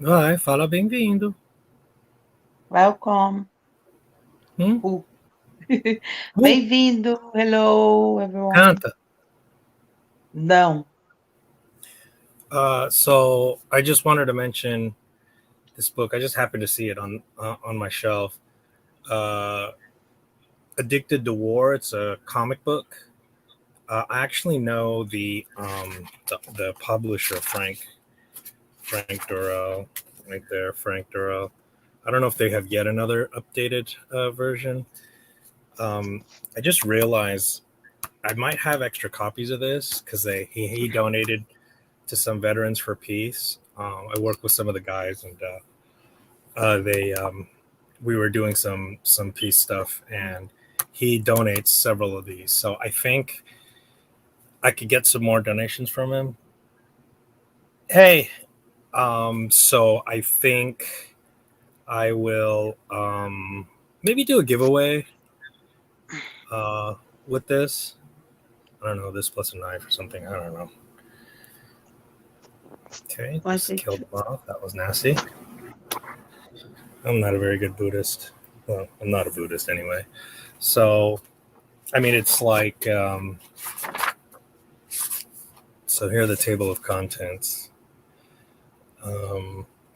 Vai, fala bem-vindo. Welcome. Hum? Uh. Uh, Bem-vindo. Hello, everyone. Canta. Não. So I just wanted to mention this book. I just happened to see it on my shelf. Uh, Addicted to War. It's a comic book. I actually know the publisher, Frank Durrell, right there, Frank Durrell. I don't know if they have yet another updated version. Um, I just realized I might have extra copies of this because he donated to some Veterans for Peace. I work with some of the guys, and they we were doing some peace stuff, and he donates several of these. So I think I could get some more donations from him. Hey, so I think I will maybe do a giveaway uh, with this. I don't know, this plus a knife or something. I don't know. Okay, A just killed gente... them off. That was nasty. I'm not a very good Buddhist. Well, I'm not a Buddhist anyway. So, I mean, it's like, so here are the table of contents.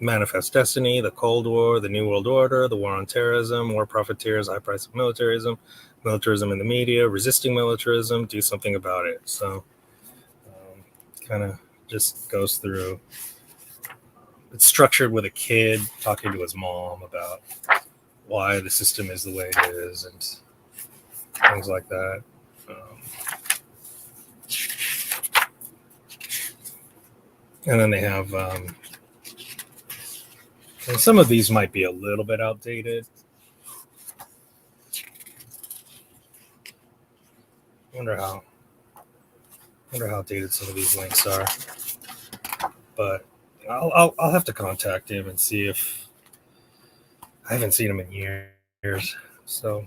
Manifest Destiny, the Cold War, the New World Order, the War on Terrorism, War Profiteers, High Price of Militarism, Militarism in the Media, Resisting Militarism, Do Something About It. So, kind of just goes through. It's structured with a kid talking to his mom about why the system is the way it is and things like that. And then they have, and some of these might be a little bit outdated. I wonder how outdated some of these links are. But I'll have to contact him and see if I haven't seen him in years. So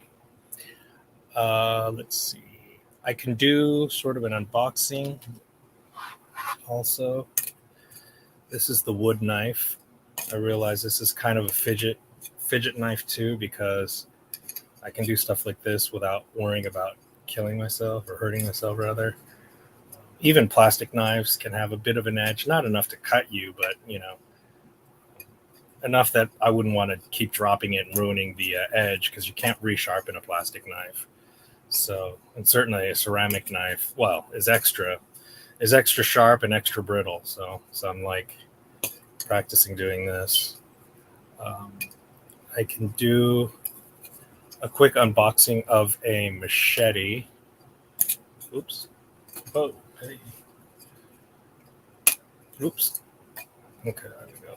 let's see. I can do sort of an unboxing also. This is the wood knife. I realize this is kind of a fidget knife too because I can do stuff like this without worrying about killing myself or hurting myself rather. Even plastic knives can have a bit of an edge, not enough to cut you, but enough that I wouldn't want to keep dropping it and ruining the edge because you can't resharpen a plastic knife. So, and certainly a ceramic knife, well, is extra sharp and extra brittle. So I'm like practicing doing this. Um, I can do a quick unboxing of a machete. Oops. Oh, hey. Oops. Okay, there we go.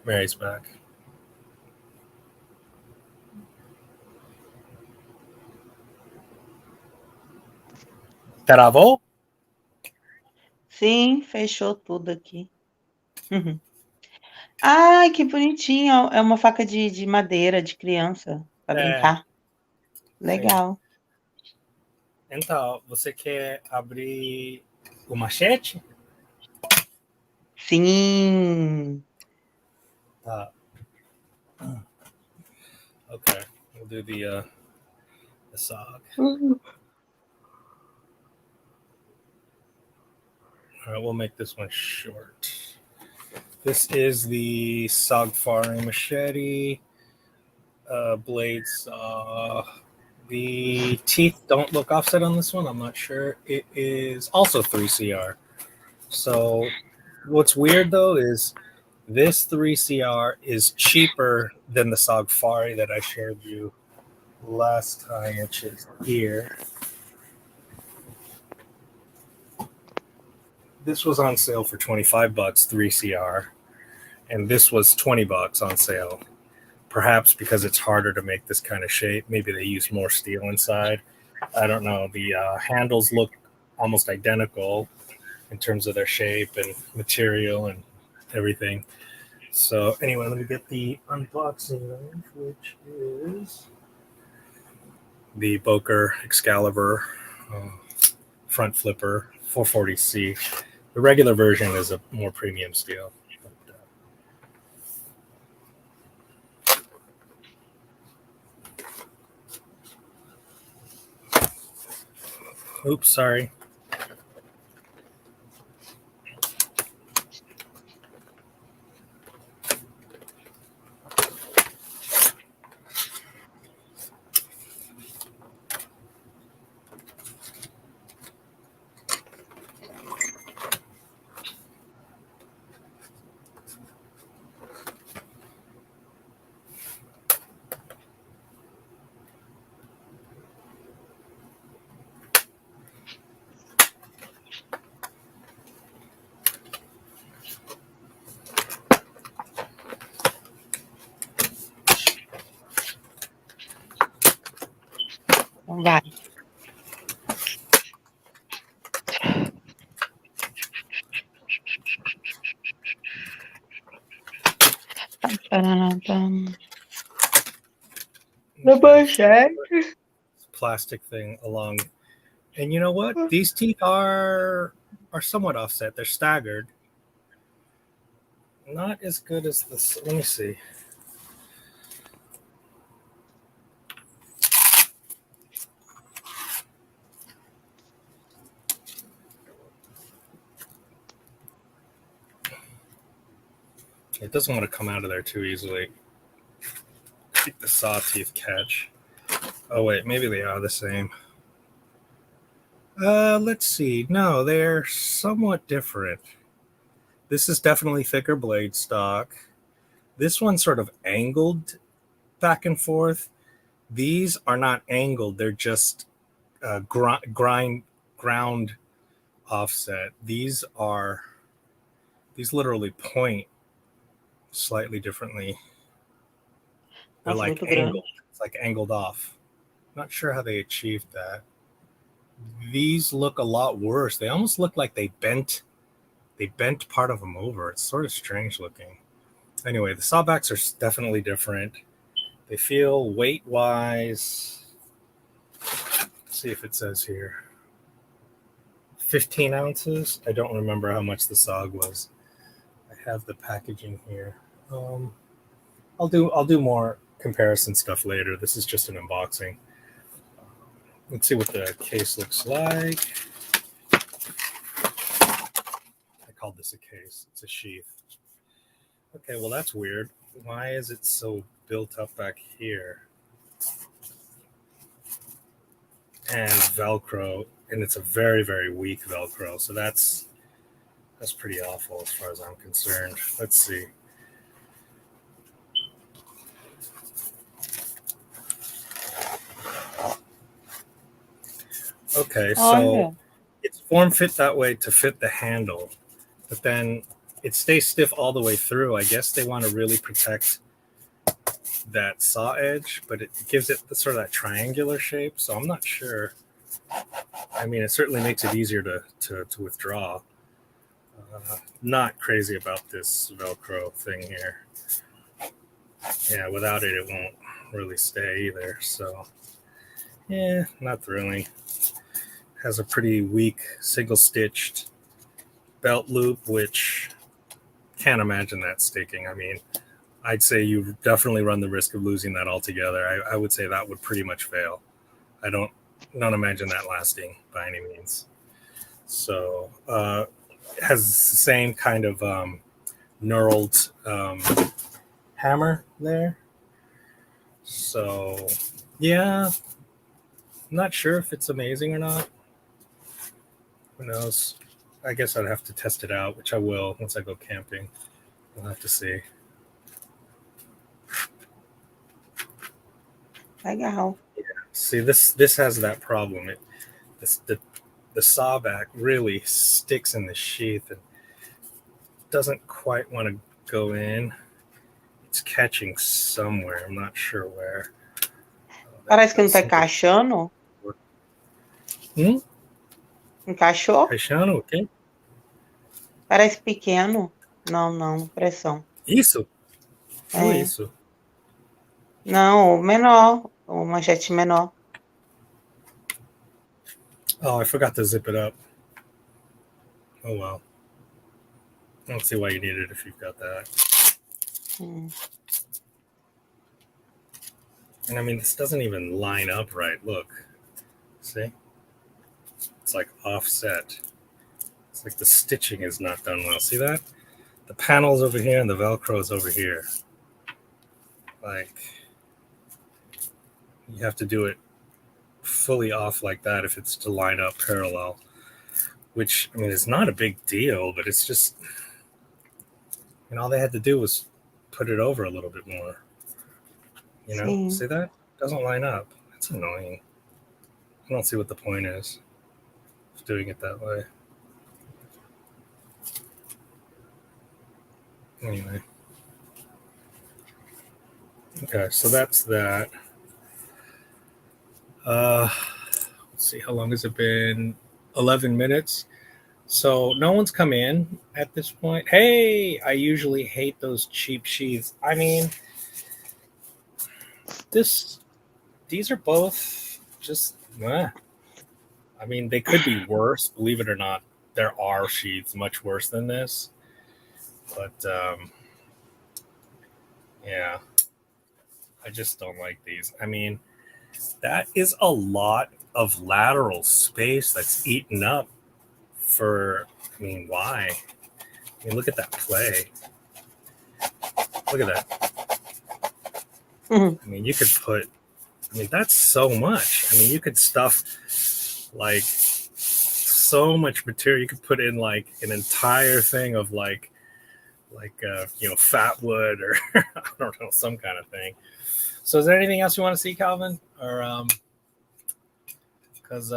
Mary's back. Travou? Sim, fechou tudo aqui. Ai, que bonitinho. É uma faca de madeira de criança para É, brincar. sim. Legal. Então, você quer abrir o machete? Sim. Tá. Okay. We'll do the SOG. Uh, All right, we'll make this one short. This is the SOG Faring Machete blade saw. The teeth don't look offset on this one. I'm not sure. It is also 3CR. So what's weird though is this 3CR is cheaper than the SOG Fari that I showed you last time, which is here. This was on sale for $25, 3CR, and this was $20 on sale. Perhaps because it's harder to make this kind of shape. Maybe they use more steel inside. I don't know. The handles look almost identical in terms of their shape and material and everything. So anyway, let me get the unboxing knife, which is the Boker Excalibur front flipper 440C. The regular version is a more premium steel. Oops, sorry. Vai. Plastic thing along, and you know what? These teeth are somewhat offset. They're staggered. Not as good as this. Let me see. It doesn't want to come out of there too easily. I think the saw teeth catch. Oh wait, maybe they are the same. Let's see. No, they're somewhat different. This is definitely thicker blade stock. This one's sort of angled back and forth. These are not angled. They're just ground offset. These literally point slightly differently. They're Nossa, like muito grande. angled. It's like angled off. Not sure how they achieved that. These look a lot worse. They almost look like they bent part of them over. It's sort of strange looking. Anyway, the sawbacks are definitely different. They feel weight-wise. Let's see if it says here. 15 ounces. I don't remember how much the SOG was. I have the packaging here. I'll do more comparison stuff later. This is just an unboxing. Let's see what the case looks like. I called this a case. It's a sheath. Okay, well that's weird. Why is it so built up back here? And Velcro, and it's a very, very weak Velcro. So that's pretty awful as far as I'm concerned. Let's see. Okay, so it's form fit that way to fit the handle, but then it stays stiff all the way through. I guess they want to really protect that saw edge, but it gives it sort of that triangular shape. So I'm not sure. I mean, it certainly makes it easier to withdraw. Not crazy about this Velcro thing here. Yeah, without it, it won't really stay either. So, yeah, not thrilling. Has a pretty weak single-stitched belt loop, which can't imagine that sticking. I mean, I'd say you definitely run the risk of losing that altogether. I would say that would pretty much fail. I don't imagine that lasting by any means. So, it has the same kind of knurled hammer there. So, yeah, I'm not sure if it's amazing or not. Who knows? I guess I'd have to test it out, which I will once I go camping. We'll have to see. Legal. Yeah. See, this has that problem. The sawback really sticks in the sheath and doesn't quite want to go in. It's catching somewhere. I'm not sure where. Parece que não tá encaixando. Encaixou? Encaixando, ok? Parece pequeno. Não, pressão. Isso? Foi isso. Não, o menor. O manchete menor. Oh, I forgot to zip it up. Oh well. I don't see why you need it if you've got that. Mm. And I mean, this doesn't even line up right. Look, see? It's like offset. It's like the stitching is not done well. See that? The panel's over here and the Velcro's over here. Like, you have to do it fully off like that if it's to line up parallel. Which, I mean, it's not a big deal, but it's just, and all they had to do was put it over a little bit more. You know? Sim. See that? Doesn't line up. It's annoying. I don't see what the point is of doing it that way. Anyway. Okay, so that's that. Let's see, how long has it been? 11 minutes. So no one's come in at this point. Hey, I usually hate those cheap sheaths. I mean, these are both just, I mean, they could be worse, believe it or not. There are sheaths much worse than this. But yeah, I just don't like these. I mean, that is a lot of lateral space that's eaten up for, I mean, why? I mean, look at that play. Look at that. Mhm. I mean, you could put, I mean, that's so much. I mean, you could stuff like so much material. You could put in like an entire thing of like you know, fat wood or I don't know, some kind of thing. So is there anything else you want to see, Calvin? Or because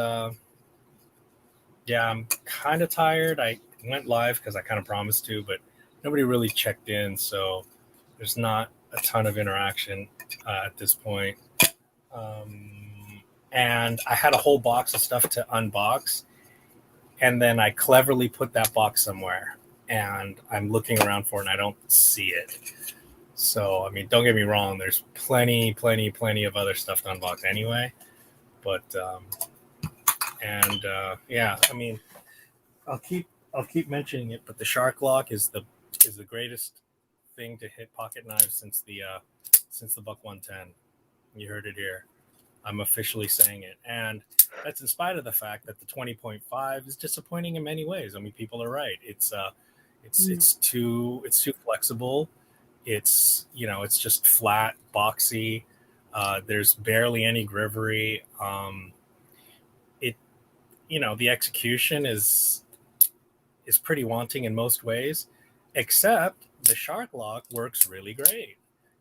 yeah, I'm kind of tired. I went live because I kind of promised to, but nobody really checked in, so there's not a ton of interaction at this point. And I had a whole box of stuff to unbox, and then I cleverly put that box somewhere, and I'm looking around for it, and I don't see it. So, I mean, don't get me wrong. There's plenty of other stuff to unbox anyway. But yeah, I mean, I'll keep mentioning it. But the shark lock is the greatest thing to hit pocket knives since the Buck 110. You heard it here. I'm officially saying it, and that's in spite of the fact that the 20.5 is disappointing in many ways. I mean, people are right. It's too flexible. It's, you know, it's just flat, boxy. There's barely any grivery. It You know, the execution is pretty wanting in most ways, except the shark lock works really great.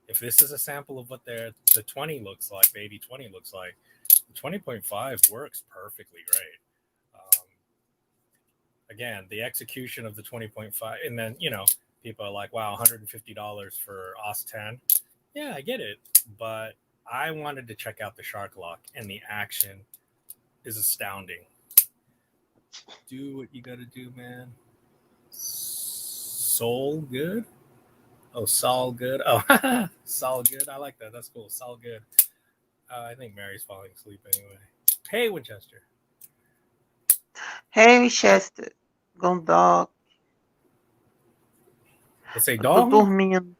If this is a sample of what the 20 looks like, the 80/20 looks like, the 20.5 works perfectly great. Again, the execution of the 20.5, and then, you know, people are like, wow, $150 for OS 10. Yeah, I get it, but I wanted to check out the shark lock, and the action is astounding. Do what you gotta do, man. Soul good? Oh, Saul good. Oh, Saul good. I like that. That's cool. Saul good. I think Mary's falling asleep anyway. Hey, Winchester. Hey, Chester. Gondok. Você Eu tô dorme? dormindo.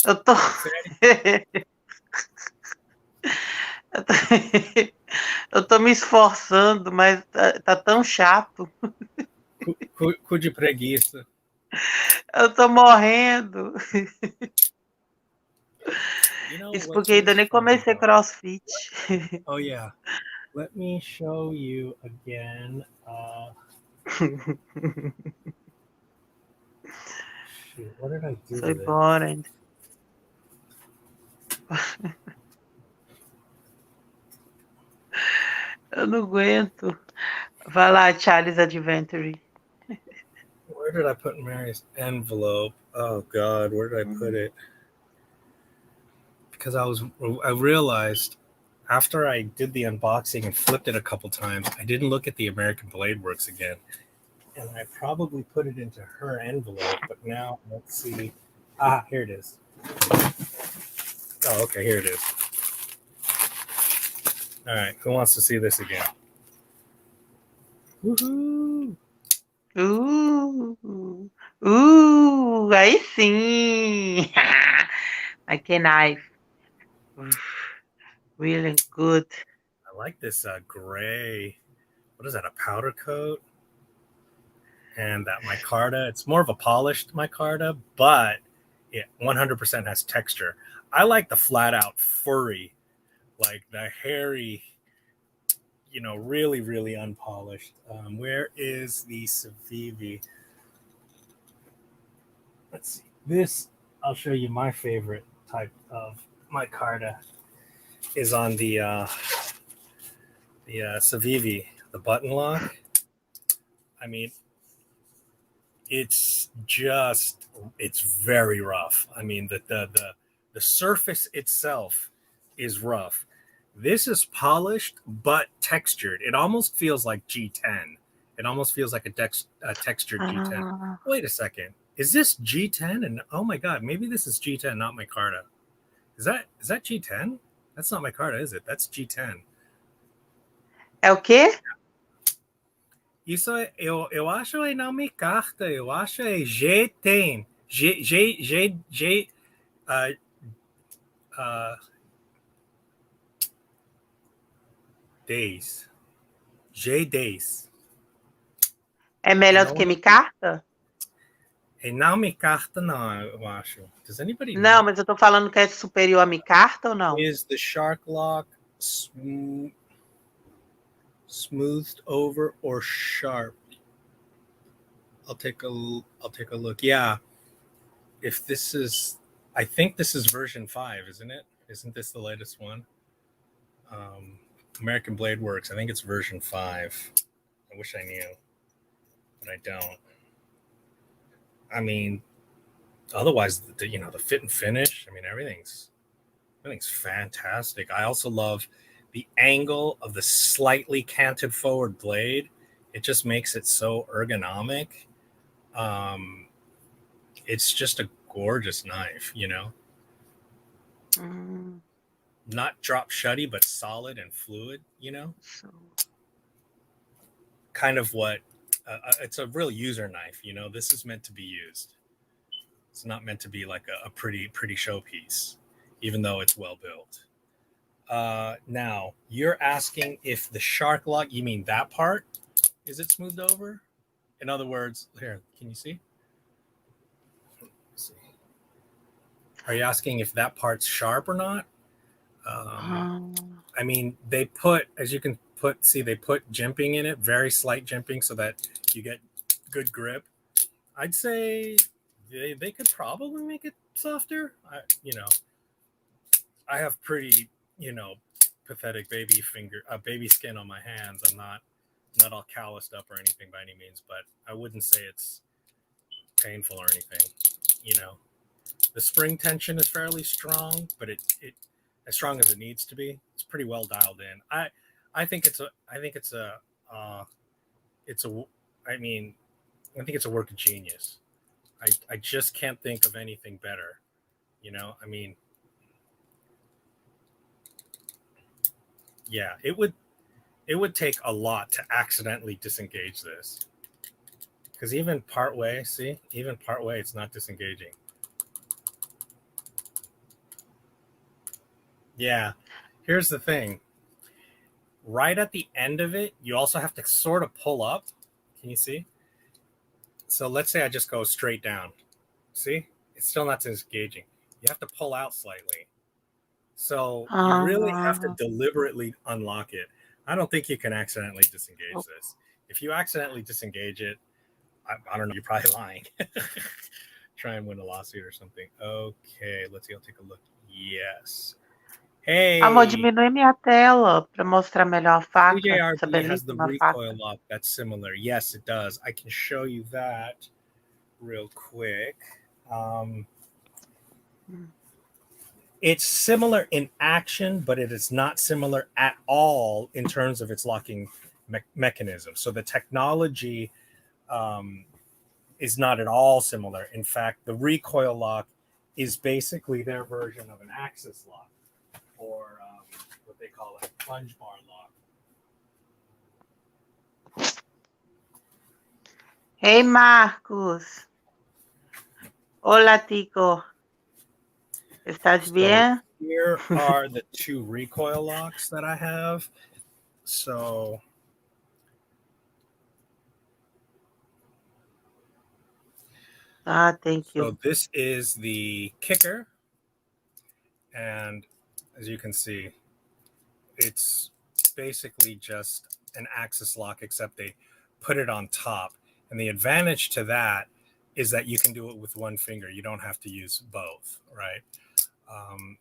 Eu tô. Sério? Eu tô... eu tô me esforçando, mas tá tão chato. Cu de preguiça. Eu tô morrendo. You know Isso what porque ainda is nem funny comecei though? CrossFit. Oh yeah. Let me show you again. Shoot, what did I do Foi with it? embora ainda. Eu não aguento. Vai lá, Charles Adventure. Where did I put Mary's envelope? Oh God, where did I put it? Because I realized after I did the unboxing and flipped it a couple times, I didn't look at the American Blade Works again, and I probably put it into her envelope. But now let's see. Ah, here it is. Oh, okay, here it is. All right, who wants to see this again? Woohoo! Aí sim. Like a knife. Really good. I like this gray. What is that? A powder coat? And that micarta. It's more of a polished micarta, but it 100% has texture. I like the flat out furry, like the hairy, really, really unpolished. Where is the Civivi? Let's see. This, I'll show you my favorite type of micarta is on the Civivi, the button lock. I mean, it's very rough. I mean, the surface itself is rough. This is polished but textured. It almost feels like G10. It almost feels like a textured G10. Wait a second. Is this G10? And oh my god, maybe this is G10, not micarta. Is that G10? That's not micarta, is it? That's G10. É o quê? Isso eu acho é não me carta, eu acho é G10. G uh, uh, days. J days. É melhor do que micarta? E não me carta não, eu acho. Does anybody know? Não, mas eu tô falando que é superior a micarta ou não? Is the shark lock smoothed over or sharp? I'll take a look. Yeah. If this is, I think this is version 5, isn't it? Isn't this the latest one? American Blade Works. I think it's version 5. I wish I knew, but I don't. I mean, otherwise, the fit and finish. I mean, everything's fantastic. I also love the angle of the slightly canted forward blade. It just makes it so ergonomic. It's just a gorgeous knife, Not drop shutty, but solid and fluid, Kind of what it's a real user knife, This is meant to be used. It's not meant to be like a pretty showpiece, even though it's well built. Now you're asking if the shark lock, you mean that part? Is it smoothed over? In other words, here, can you see? Let's see. Are you asking if that part's sharp or not? I mean, they put, as you can see, they put jimping in it, very slight jimping, so that you get good grip. I'd say they could probably make it softer. I have pretty, pathetic baby skin on my hands. I'm not all calloused up or anything by any means, but I wouldn't say it's painful or anything. The spring tension is fairly strong, but it as strong as it needs to be. It's pretty well dialed in. I think it's a work of genius. I just can't think of anything better. Yeah, it would take a lot to accidentally disengage this. Because even part way, it's not disengaging. Yeah, here's the thing. Right at the end of it, you also have to sort of pull up. Can you see? So let's say I just go straight down. See? It's still not disengaging. You have to pull out slightly. So you really have to deliberately unlock it. I don't think you can accidentally disengage this. If you accidentally disengage it, I don't know, you're probably lying. Try and win a lawsuit or something. Okay, let's see. I'll take a look. Yes. Hey. Amor, diminui minha tela para mostrar melhor a faca. CJRB has the recoil lock that's similar. Yes, it does. I can show you that real quick. It's similar in action, but it is not similar at all in terms of its locking mechanism. So the technology is not at all similar. In fact, the recoil lock is basically their version of an axis lock, or what they call a plunge bar lock. Hey, Marcos. Hola, Tico. ¿Estás So bien? here are the two recoil locks that I have. So Thank you. so this is the kicker, and as you can see, it's basically just an axis lock, except they put it on top. And the advantage to that is that you can do it with one finger. You don't have to use both, right? Um,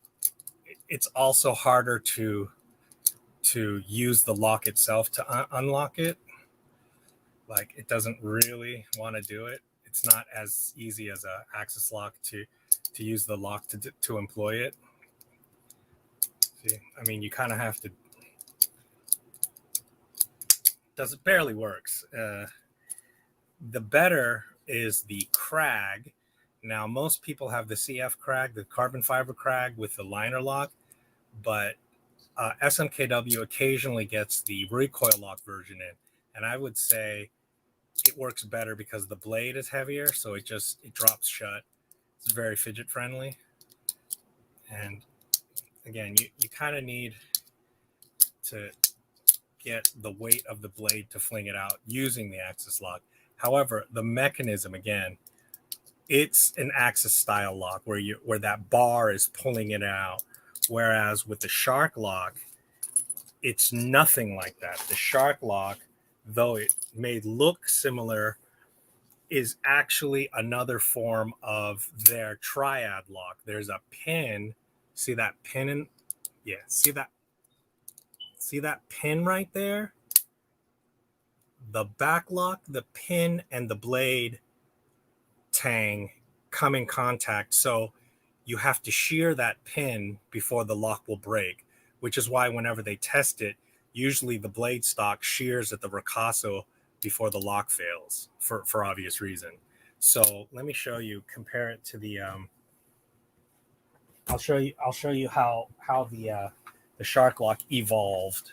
it's also harder to use the lock itself to unlock it. Like it doesn't really want to do it. It's not as easy as a axis lock to use the lock to employ it. See, I mean, you kind of have to. Does it barely works? The better is the crag. Now, most people have the CF crag, the carbon fiber crag with the liner lock, but SMKW occasionally gets the recoil lock version in, and I would say it works better because the blade is heavier, so it drops shut. It's very fidget friendly, and again, you kind of need to get the weight of the blade to fling it out using the axis lock. However, the mechanism, again, it's an axis style lock where that bar is pulling it out, whereas with the shark lock, it's nothing like that. The shark lock, though it may look similar, is actually another form of their triad lock. There's a pin. See that pin in? Yeah, see that pin right there? The back lock, the pin, and the blade tang come in contact. So you have to shear that pin before the lock will break, which is why whenever they test it, usually the blade stock shears at the ricasso before the lock fails for obvious reason. So let me show you, compare it to the I'll show you how the shark lock evolved.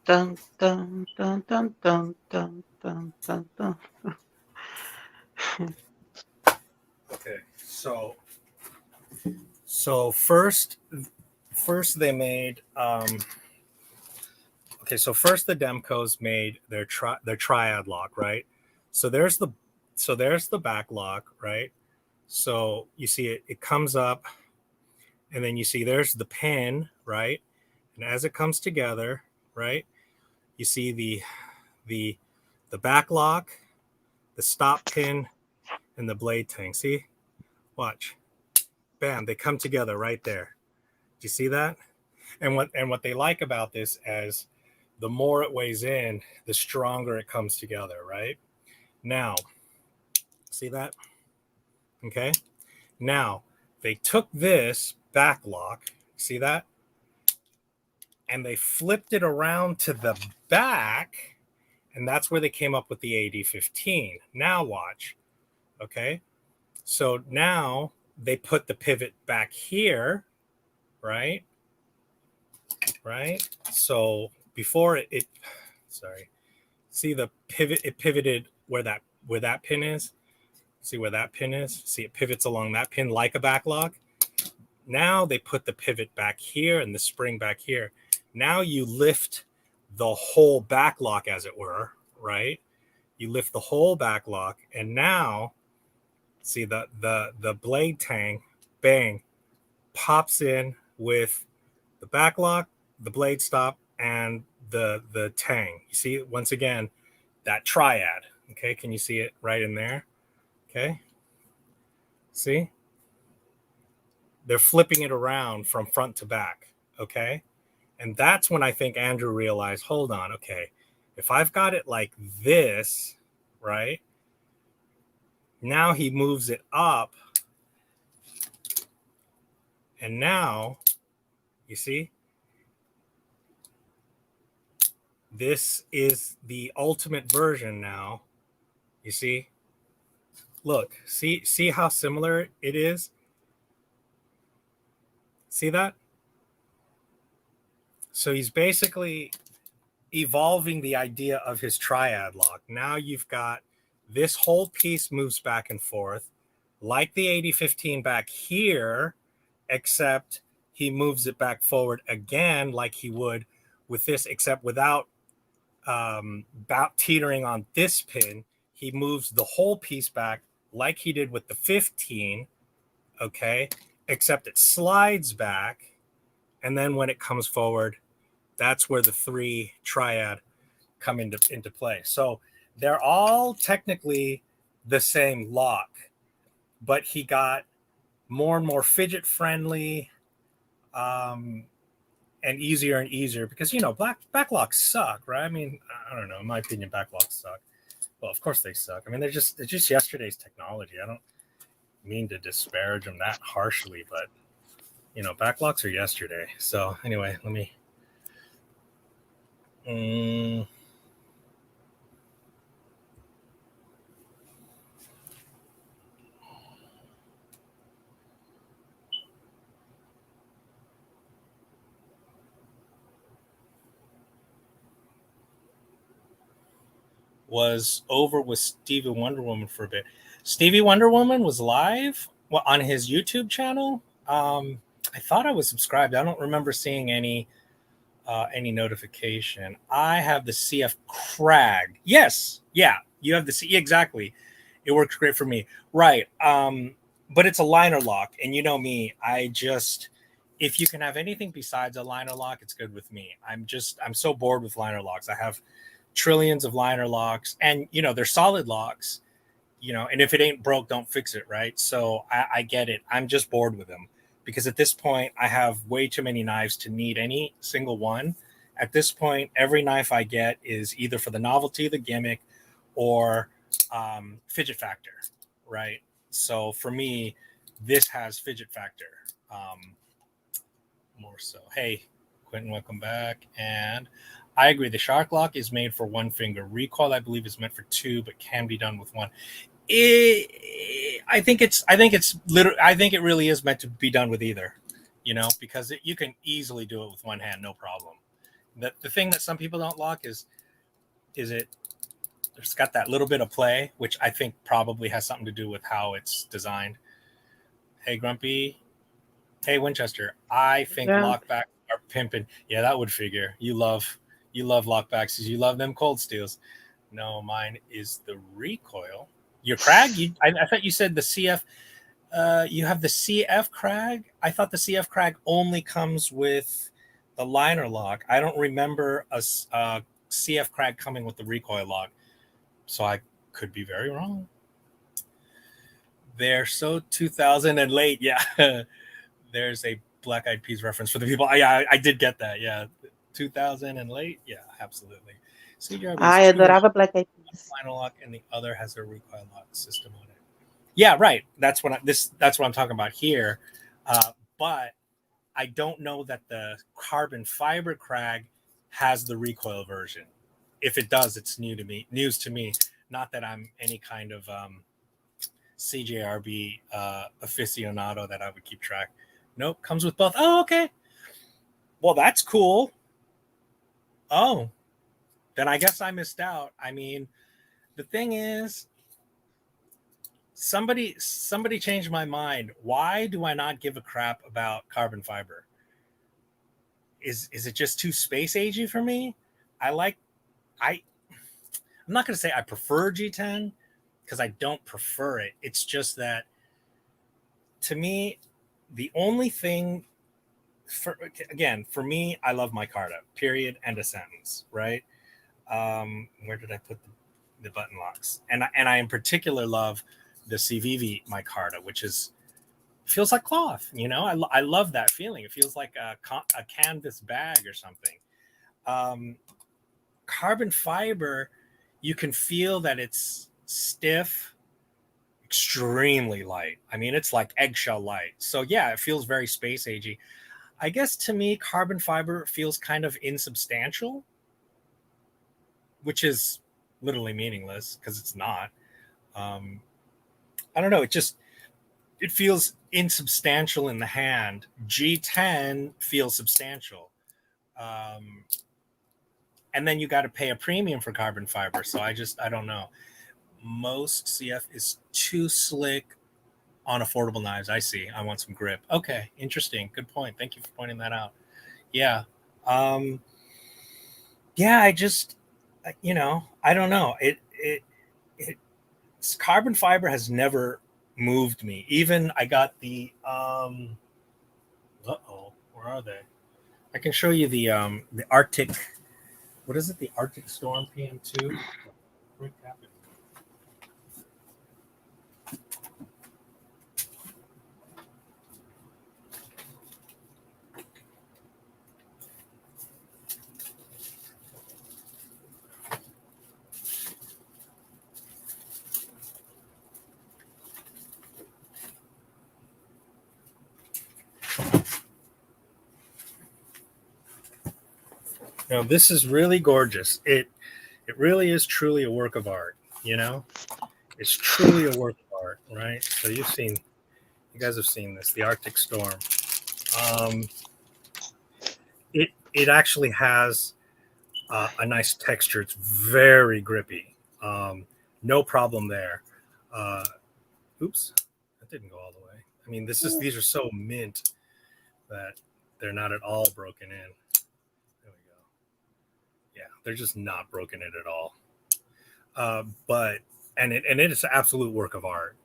Dun, dun, dun, dun, dun, dun, dun, dun, dun. Okay, so first they made okay, so first the Demcos made their triad lock, right? So there's the back lock, right? So you see it comes up, and then you see there's the pin, right? And as it comes together, right, you see the back lock, the stop pin, and the blade tang. See, watch, bam, they come together right there. Do you see that? And what they like about this as the more it weighs in, the stronger it comes together, right? Now, see that? Okay. Now, they took this back lock, see that? And they flipped it around to the back, and that's where they came up with the AD15. Now, watch. Okay. So now they put the pivot back here, right? Right. So before it sorry, see the pivot, it pivoted where that pin is. See where that pin is? See, it pivots along that pin like a backlock. Now they put the pivot back here and the spring back here. Now you lift the whole backlock, as it were, right? You lift the whole backlock, and now see the blade tang, bang, pops in with the backlock, the blade stop, and the tang. You see, once again, that triad. Okay, can you see it right in there? Okay, see, they're flipping it around from front to back. Okay, and that's when I think Andrew realized, hold on, okay, if I've got it like this, right, now he moves it up, and now you see, this is the ultimate version now. You see, Look, see how similar it is? See that? So he's basically evolving the idea of his triad lock. Now you've got this whole piece moves back and forth, like the 8015 back here, except he moves it back forward again like he would with this, except without about teetering on this pin. He moves the whole piece back like he did with the 15, okay, except it slides back. And then when it comes forward, that's where the 3 triad come into play. So they're all technically the same lock, but he got more and more fidget friendly, and easier because back locks suck, right? I mean, I don't know. In my opinion, back locks suck. Well, of course they suck. I mean, they're just yesterday's technology. I don't mean to disparage them that harshly, but back locks are yesterday. So anyway, let me. Was over with Stevie Wonder Woman for a bit. Stevie Wonder Woman was live on his YouTube channel. I thought I was subscribed. I don't remember seeing any notification. I have the CF Crag. Yes, yeah, you have the C. Exactly. It works great for me. Right. But it's a liner lock, and you know me. If you can have anything besides a liner lock, it's good with me. I'm so bored with liner locks. I have trillions of liner locks, and they're solid locks. And if it ain't broke, don't fix it, right? So I get it. I'm just bored with them because at this point I have way too many knives to need any single one. At this point, every knife I get is either for the novelty, the gimmick, or fidget factor, right? So for me, this has fidget factor more so. Hey, Quentin, welcome back. And I agree. The shark lock is made for one finger. Recoil, I believe, is meant for two, but can be done with one. I think it really is meant to be done with either, because you can easily do it with one hand, no problem. The thing that some people don't lock is it's got that little bit of play, which I think probably has something to do with how it's designed. Hey, Grumpy. Hey, Winchester. I think lockbacks are pimping. Yeah, that would figure. You love lockbacks because you love them cold steels. No, mine is the recoil. Your Crag? I thought you said the CF. You have the CF Crag? I thought the CF Crag only comes with the liner lock. I don't remember a CF Crag coming with the recoil lock. So I could be very wrong. They're so 2000 and late. Yeah. There's a Black Eyed Peas reference for the people. I did get that. Yeah. 2000 and late. Yeah, absolutely. Ai, adorava Black Eyed Peas. Liner lock, and the other has a recoil lock system on it. Yeah, right. That's what I'm talking about here. But I don't know that the carbon fiber Crag has the recoil version. If it does, it's news to me. Not that I'm any kind of CJRB aficionado that I would keep track. Nope, comes with both. Oh, okay. Well, that's cool. Oh, then I guess I missed out. I mean, the thing is, somebody changed my mind. Why do I not give a crap about carbon fiber? Is it just too space agey for me? I'm not going to say I prefer G10 because I don't prefer it. It's just that to me, the only thing for me, I love micarta, period, end of sentence, right? Where did I put the button locks? And I in particular love the CVV micarta, which feels like cloth. I love that feeling. It feels like a canvas bag or something. Carbon fiber, you can feel that it's stiff, extremely light. I mean, it's like eggshell light. So yeah, it feels very space agey. I guess to me, carbon fiber feels kind of insubstantial, which is literally meaningless because it's not. I don't know. It feels insubstantial in the hand. G10 feels substantial. Um, and then you got to pay a premium for carbon fiber. So I don't know. Most CF is too slick on affordable knives. I see. I want some grip. Okay, interesting. Good point. Thank you for pointing that out. Yeah. Um, yeah, I don't know. It carbon fiber has never moved me. Even I got the where are they? I can show you the Arctic. What is it? The Arctic Storm PM2. What happened? This is really gorgeous. It really is truly a work of art. You know, it's truly a work of art, right? So you guys have seen this, the Arctic Storm. Um, it actually has a nice texture. It's very grippy. No problem there. Uh, oops, that didn't go all the way. I mean, these are so mint that they're not at all broken in. There we go. Yeah, they're just not broken in at all. But it is an absolute work of art.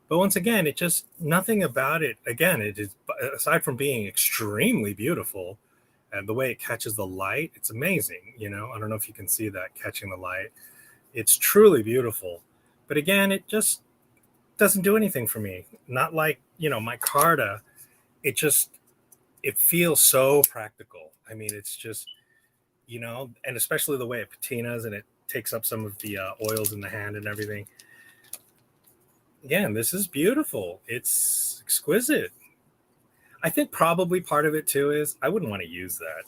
But once again, it just nothing about it. Again, it is aside from being extremely beautiful, and the way it catches the light, it's amazing. I don't know if you can see that catching the light. It's truly beautiful. But again, it just doesn't do anything for me. Not like my Carta. It feels so practical. I mean, it's just and especially the way it patinas and it takes up some of the oils in the hand and everything. Again, this is beautiful. It's exquisite. I think probably part of it too is I wouldn't want to use that.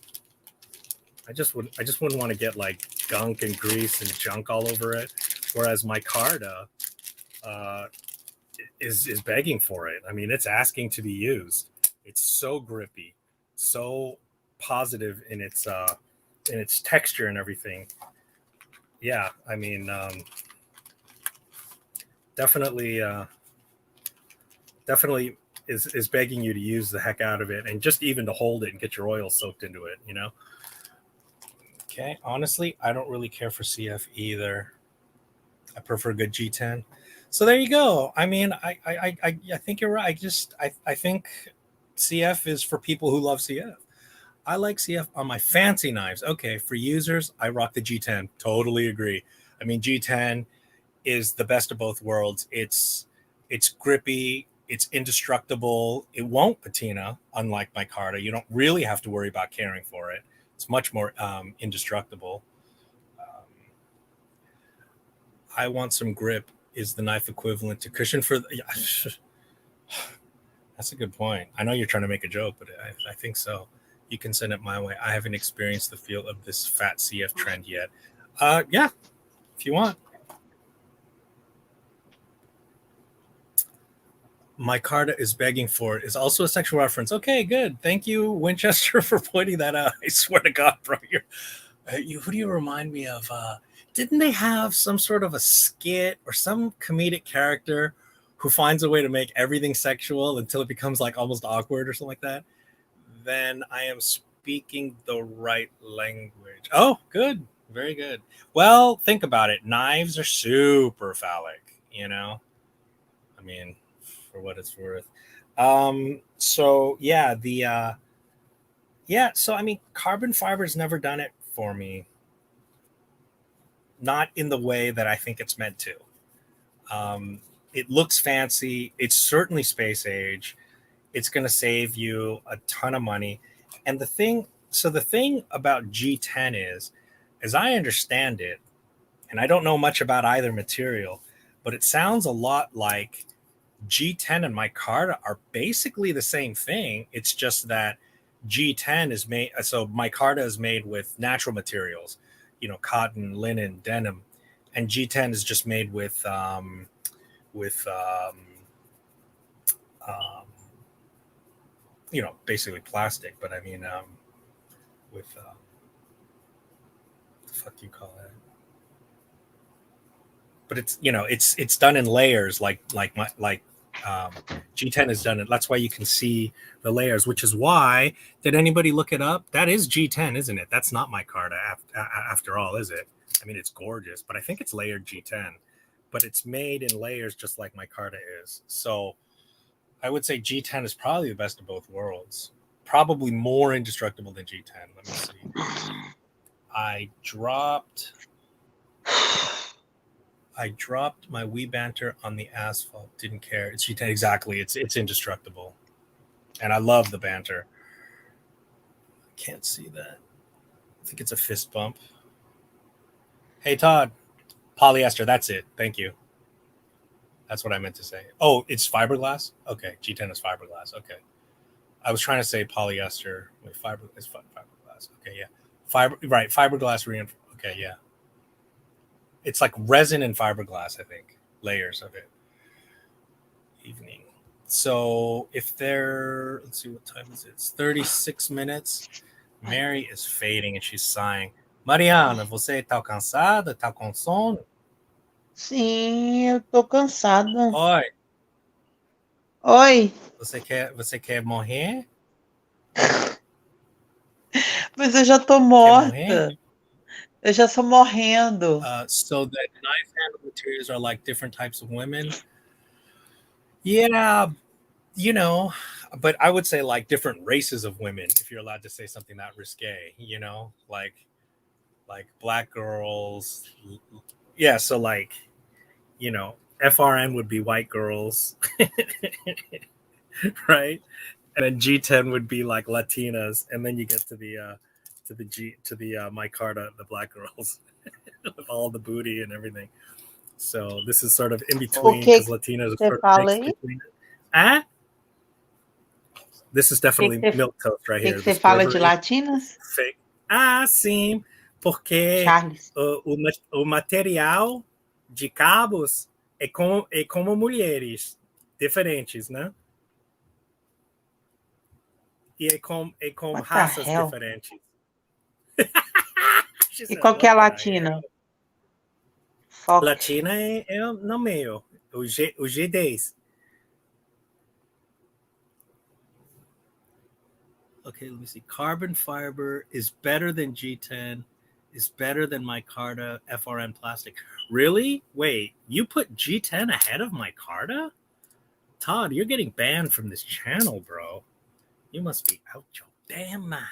I just wouldn't want to get like gunk and grease and junk all over it. Whereas my Carta is begging for it. I mean, it's asking to be used. It's so grippy, so positive in its texture and everything. Yeah, I mean, definitely is begging you to use the heck out of it and just even to hold it and get your oil soaked into it. Okay, honestly, I don't really care for CF either. I prefer good G10. So there you go. I mean, I think you're right. I think CF is for people who love CF. I like CF on my fancy knives. Okay, for users, I rock the G10. Totally agree. I mean, G10 is the best of both worlds. It's grippy, it's indestructible. It won't patina, unlike my Carta. You don't really have to worry about caring for it. It's much more indestructible. I want some grip is the knife equivalent to cushion for that's a good point. I know you're trying to make a joke, but I think so. You can send it my way. I haven't experienced the feel of this fat CF trend yet. Yeah, if you want. My Carta is begging for it is also a sexual reference. Okay, good. Thank you, Winchester, for pointing that out. I swear to God, bro, who do you remind me of? Didn't they have some sort of a skit or some comedic character who finds a way to make everything sexual until it becomes like almost awkward or something like that? Then I am speaking the right language. Oh, good. Very good. Well, think about it. Knives are super phallic, I mean, for what it's worth. So yeah, so I mean, carbon fiber's never done it for me. Not in the way that I think it's meant to. It looks fancy. It's certainly space age. It's going to save you a ton of money. And the thing about G10 is, as I understand it, and I don't know much about either material, but it sounds a lot like G10 and micarta are basically the same thing. It's just that G10 is made, so micarta is made with natural materials, cotton, linen, denim, and G10 is just made with with basically plastic. But I mean, with what the fuck do you call that? But it's done in layers, G10 is done it. That's why you can see the layers, which is why, did anybody look it up? That is G10, isn't it? That's not micarta after all, is it? I mean, it's gorgeous, but I think it's layered G10, but it's made in layers just like micarta is. So I would say G10 is probably the best of both worlds. Probably more indestructible than G10. Let me see. I dropped my Wii Banter on the asphalt. Didn't care. It's G10. Exactly. It's indestructible. And I love the Banter. Can't see that. I think it's a fist bump. Hey, Todd. Polyester. That's it. Thank you. That's what I meant to say. Oh, it's fiberglass? Okay. G10 is fiberglass. Okay. I was trying to say polyester. Wait, fiberglass. Okay, yeah. Fiberglass reinforced. Okay, yeah. It's like resin and fiberglass, I think. Layers of it. Evening. So if let's see, what time is it? It's 36 minutes. Mary is fading and she's sighing. Mariana, você tá cansada? Tá com sono? Sim, eu tô cansada. Oi. Oi. Você quer morrer? Mas eu já tô morta. Eu já sou morrendo. So that knife handle materials are like different types of women. Yeah, but I would say like different races of women, if you're allowed to say something that risque, like black girls. Yeah, so like, FRN would be white girls, right? And then G10 would be like Latinas, and then you get to the micarta, the black girls, with all the booty and everything. So this is sort of in between, because Latinas are sort of mixed between it. This is definitely milk toast right here. O que você fala de latinas? Fake. Sim, porque o material de cabos é como mulheres diferentes, né? E é com raças diferentes. E qual que é a latina? Latina é no meio, o G10. Okay, let me see. Carbon fiber is better than G10, is better than micarta FRN plastic. Really? Wait, you put G10 ahead of micarta? Todd, you're getting banned from this channel, bro. You must be out your damn mind.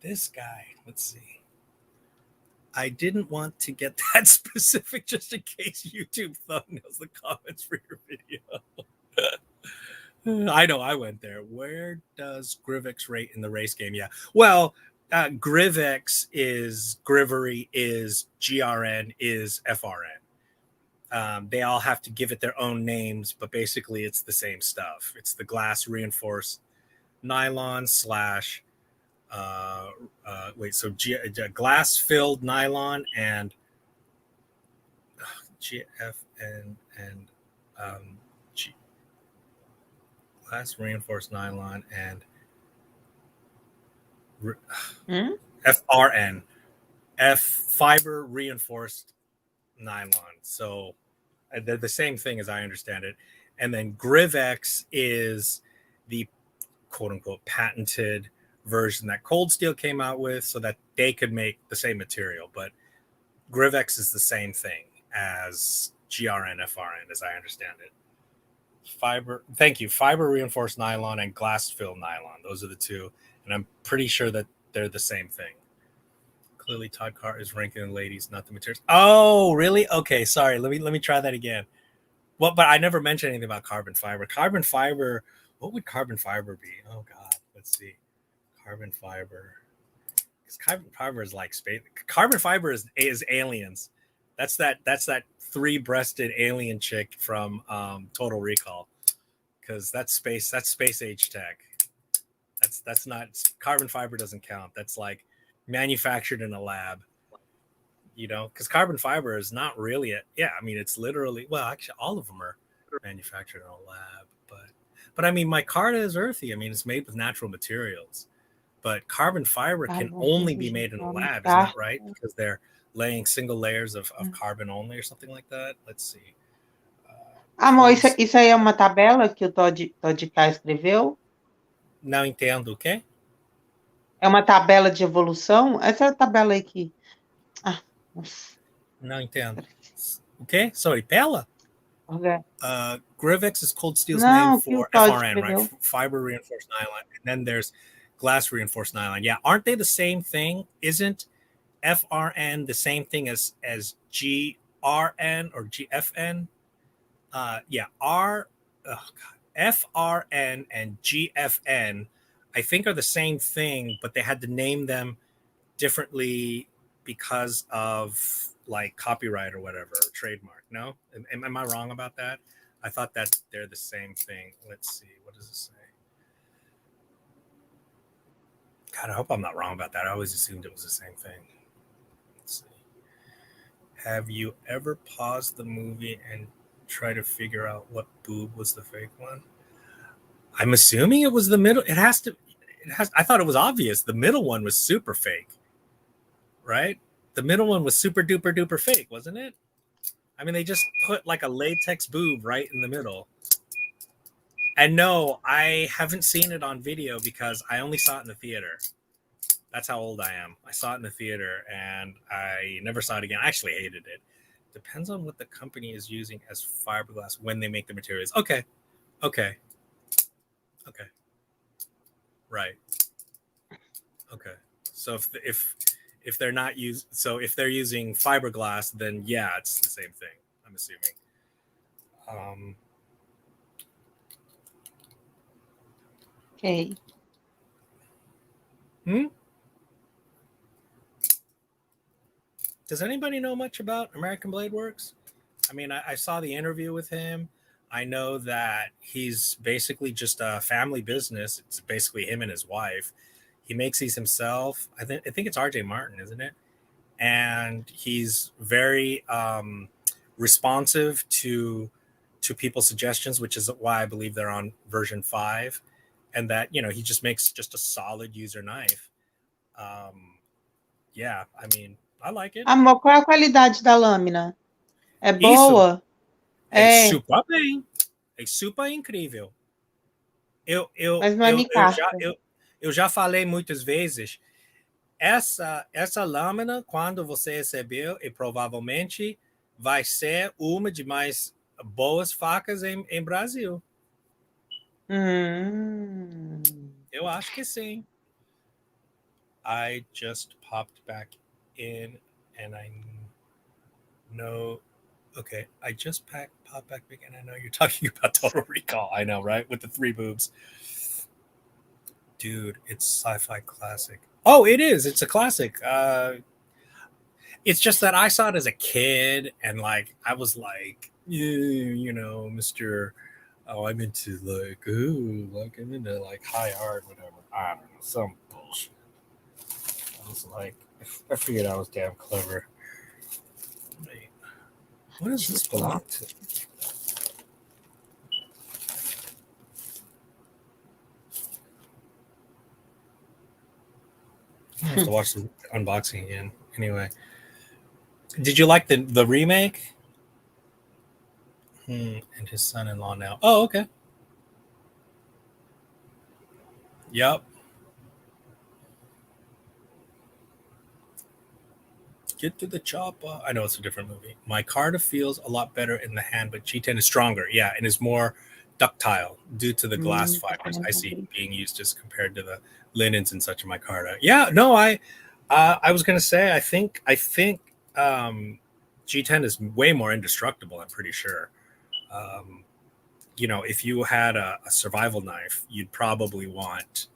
This guy, let's see. I didn't want to get that specific just in case YouTube thumbnails the comments for your video. I know I went there. Where does Grivex rate in the race game? Yeah. Well, Grivex is Grivery, is GRN, is FRN. They all have to give it their own names, but basically it's the same stuff. It's the glass reinforced nylon slash glass filled nylon and GF and glass reinforced nylon and FRN, fiber reinforced nylon. So they're the same thing as I understand it. And then Grivex is the quote unquote patented version that Cold Steel came out with so that they could make the same material. But Grivex is the same thing as GRN, FRN, as I understand it. Fiber reinforced nylon and glass filled nylon. Those are the two. And I'm pretty sure that they're the same thing. Clearly Todd Carr is ranking the ladies, not the materials. Oh, really? Okay, sorry. Let me try that again. Well, but I never mentioned anything about carbon fiber. Carbon fiber, what would carbon fiber be? Oh God, let's see. Carbon fiber. Because carbon fiber is like space. Carbon fiber is aliens. That's that 3-breasted alien chick from Total Recall. Because that's space age tech. That's not, carbon fiber doesn't count. That's like manufactured in a lab. you know, because carbon fiber is not really I mean, it's literally, well, actually, all of them are manufactured in a lab, but I mean, micarta is earthy. I mean, it's made with natural materials, but carbon fiber Ai, can bom, only be Jesus, made in a nome lab, isn't that caixa. right? Because they're laying single layers of carbon only or something like that. Let's see. Amor, Cold. isso aí é uma tabela que o Todd K escreveu? Não entendo o quê? É uma tabela de evolução? Essa é a tabela aí que. Ah, nossa. Não entendo. O quê? Sorry, Pella? Ok. Grivex is cold steel's name Não, que o for Todd FRN, right? escreveu. Fiber reinforced nylon. And then there's glass reinforced nylon. Yeah, aren't they the same thing? Isn't FRN the same thing as GRN or GFN? Yeah, FRN and GFN, I think, are the same thing, but they had to name them differently because of like copyright or whatever, or trademark. No, am I wrong about that? I thought that they're the same thing. Let's see, what does it say? God, I hope I'm not wrong about that. I always assumed it was the same thing. Let's see. Have you ever paused the movie and try to figure out what boob was the fake one? I'm assuming it was the middle. It has to. It has. I thought it was obvious. The middle one was super fake, right? The middle one was super duper duper fake, wasn't it? I mean, they just put like a latex boob right in the middle. And no, I haven't seen it on video because I only saw it in the theater. That's how old I am. I saw it in the theater and I never saw it again. I actually hated it. Depends on what the company is using as fiberglass when they make the materials. Okay. Okay. Okay. Right. Okay. So if they're not if they're using fiberglass, then yeah, it's the same thing. I'm assuming. Ok. Does anybody know much about American Blade Works? I mean, I saw the interview with him. I know that he's basically just a family business. It's basically him and his wife. He makes these himself. I think it's RJ Martin, isn't it? And he's very responsive to people's suggestions, which is why I believe they're on version 5. And that, you know, he just makes just a solid user knife. Yeah, I mean, I like it. Amor, qual é a qualidade da lâmina? É Isso boa? é É, super bem. É super incrível. Eu, eu, mas não é eu, eu, já, micarta. eu, eu já falei muitas vezes, essa lâmina, quando você recebeu, e provavelmente vai ser uma de mais boas facas em Brasil. Hum. Eu acho que sim. I just popped back in and I know. Okay, I just popped back in. I know you're talking about Total Recall. I know, right? With the 3 boobs. Dude, it's sci-fi classic. Oh, it is. It's a classic. It's just that I saw it as a kid, and like I was like, yeah, you know, Mister. Oh, I'm into like, ooh, like I'm into like high art, whatever. I don't know, some bullshit. I was like, I figured I was damn clever. Wait, what does this belong to? I have to watch the unboxing again. Anyway, did you like the remake? And his son-in-law now. Oh, okay. Yep. Get to the chopper. I know it's a different movie. My Carta feels a lot better in the hand, but G10 is stronger. Yeah, and is more ductile due to the glass Tá fibers comendo I com see gripe. being used as compared to the linens and such in my Carta. Yeah, no, I was gonna say I think G10 is way more indestructible. I'm pretty sure. Um, you know, if you had a survival knife, you'd probably want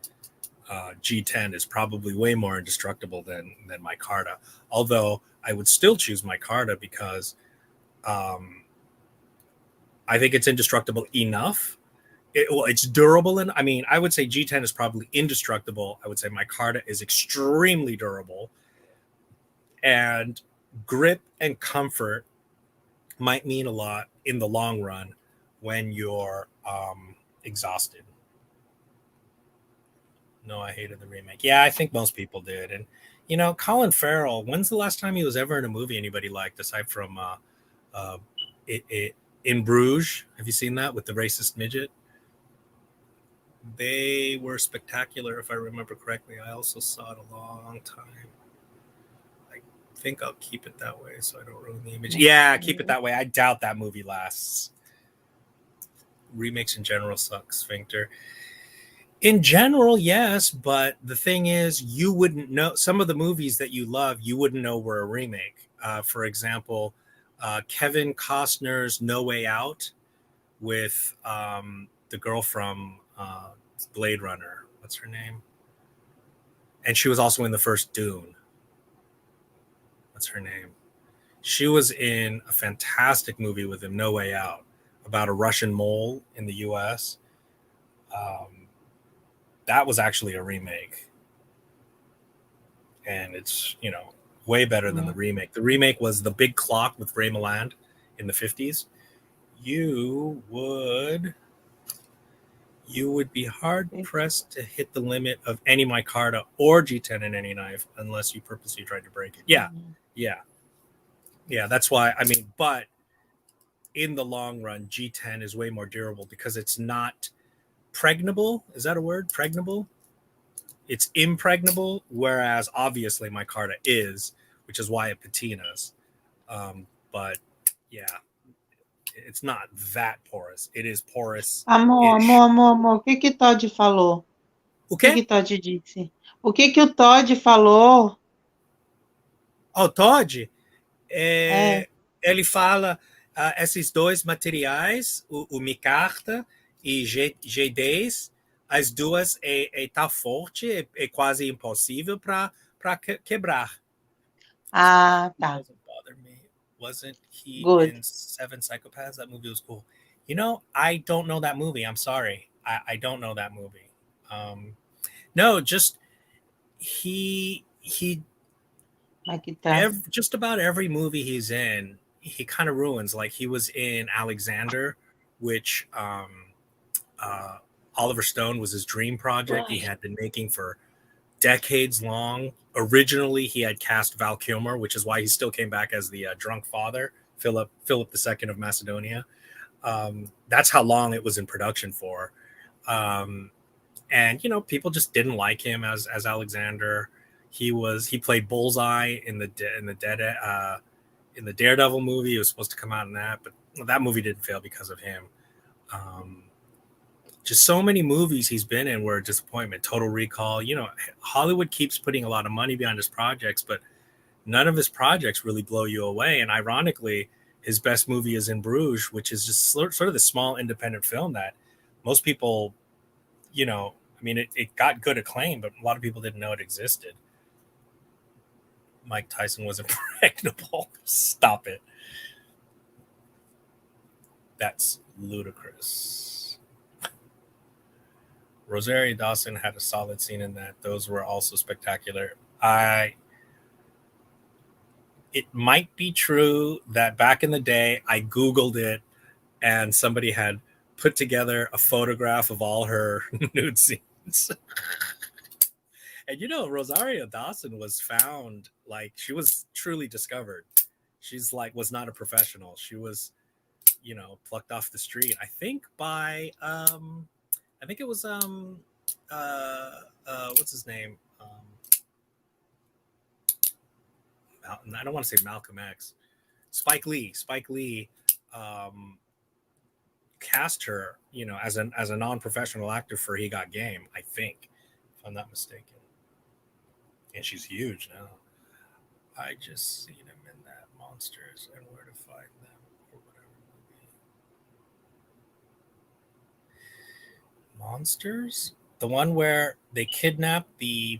G10 is probably way more indestructible than micarta. Although I would still choose micarta because um, I think it's indestructible enough. It's durable, and I mean, I would say G10 is probably indestructible. I would say micarta is extremely durable, and grip and comfort might mean a lot in the long run when you're exhausted. No, I hated the remake. Yeah, I think most people did. And Colin Farrell. When's the last time he was ever in a movie anybody liked, aside from uh, in Bruges? Have you seen that with the racist midget? They were spectacular, if I remember correctly. I also saw it a long time. I think I'll keep it that way so I don't ruin the image. Yeah, keep it that way. I doubt that movie lasts. Remakes in general suck, Sphincter. In general, yes, but the thing is, you wouldn't know some of the movies that you love. You wouldn't know were a remake. For example, Kevin Costner's No Way Out with the girl from Blade Runner. What's her name? And she was also in the first Dune. What's her name? She was in a fantastic movie with him, No Way Out, about a Russian mole in the U.S. That was actually a remake, and it's way better than the remake. The remake was The Big Clock with Ray Milland in the 50s. You would be hard pressed to hit the limit of any micarta or G10 in any knife unless you purposely tried to break it. Yeah. That's why. I mean, but in the long run, G10 is way more durable because it's not pregnable. Is that a word? Pregnable? It's impregnable, whereas obviously micarta is, which is why it patinas. But yeah, it's not that porous. It is porous. Amor, o que que Todd falou? O O que quê? que Todd disse? O que que o Todd falou? O Todd, É. ele fala esses dois materiais, o micarta e G10, as duas tá forte, é quase impossível para quebrar. Ah, He tá. doesn't bother me. Wasn't he Good. in Seven Psychopaths? That movie was cool. I don't know that movie. I'm sorry. I don't know that movie. No, just he Como é que tá? just about every movie he's in, he kind of ruins. Like he was in Alexander, which uh, Oliver Stone was his dream project. He had been making for decades long. Originally, he had cast Val Kilmer, which is why he still came back as the drunk father, Philip II of Macedonia. That's how long it was in production for. And people just didn't like him as Alexander. He played Bullseye in the Daredevil movie. He was supposed to come out in that, but that movie didn't fail because of him. Just so many movies he's been in were a disappointment. Total Recall. Hollywood keeps putting a lot of money behind his projects, but none of his projects really blow you away. And ironically, his best movie is In Bruges, which is just sort of the small independent film that most people, I mean, it got good acclaim, but a lot of people didn't know it existed. Mike Tyson was impregnable. Stop it. That's ludicrous. Rosario Dawson had a solid scene in that. Those were also spectacular. It might be true that back in the day, I Googled it and somebody had put together a photograph of all her nude scenes. And Rosario Dawson was found, like, she was truly discovered. She's was not a professional. She was, plucked off the street. I think by I think it was what's his name? I don't want to say Malcolm X. Spike Lee. Spike Lee cast her, as a non-professional actor for He Got Game, I think, if I'm not mistaken. And she's huge now. I just seen him in that Monsters and Where to Find Them or whatever movie. Monsters? The one where they kidnap the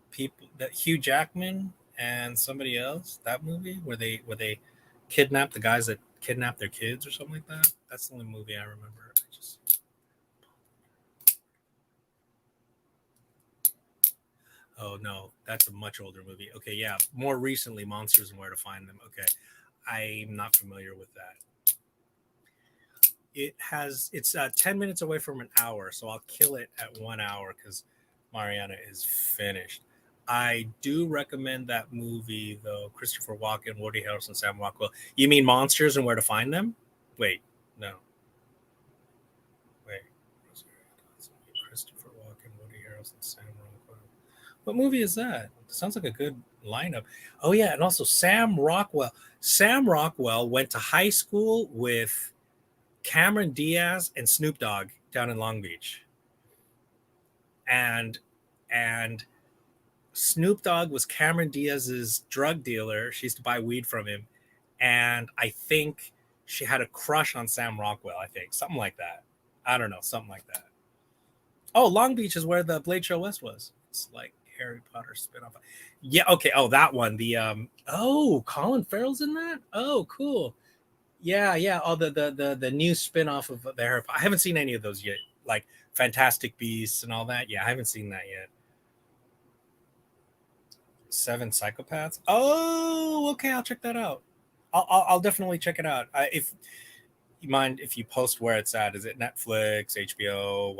people, that Hugh Jackman and somebody else, that movie where they kidnap the guys that kidnap their kids or something like that. That's the only movie I remember. Oh no, that's a much older movie. Okay, yeah, more recently, Monsters and Where to Find Them. Okay, I'm not familiar with that. It's 10 minutes away from an hour, so I'll kill it at 1 hour because Mariana is finished. I do recommend that movie though. Christopher Walken, Woody Harrelson, Sam Rockwell. You mean Monsters and Where to Find Them? Wait, no, wait. Christopher Walken, Woody Harrelson, Sam Rockwell. What movie is that? Sounds like a good lineup. Oh yeah, and also Sam Rockwell. Sam Rockwell went to high school with Cameron Diaz and Snoop Dogg down in Long Beach. And and Snoop Dogg was Cameron Diaz's drug dealer. She used to buy weed from him. And I think she had a crush on Sam Rockwell, I think. Something like that. I don't know, something like that. Oh, Long Beach is where the Blade Show West was. It's like Harry Potter spinoff. Yeah, okay. Oh, that one. The Colin Farrell's in that? Oh, cool. Yeah, yeah. Oh, the new spinoff of the Harry Potter. I haven't seen any of those yet. Like Fantastic Beasts and all that. Yeah, I haven't seen that yet. Seven Psychopaths. Oh, okay. I'll check that out. I'll definitely check it out. If you mind, if you post where it's at, is it Netflix, HBO?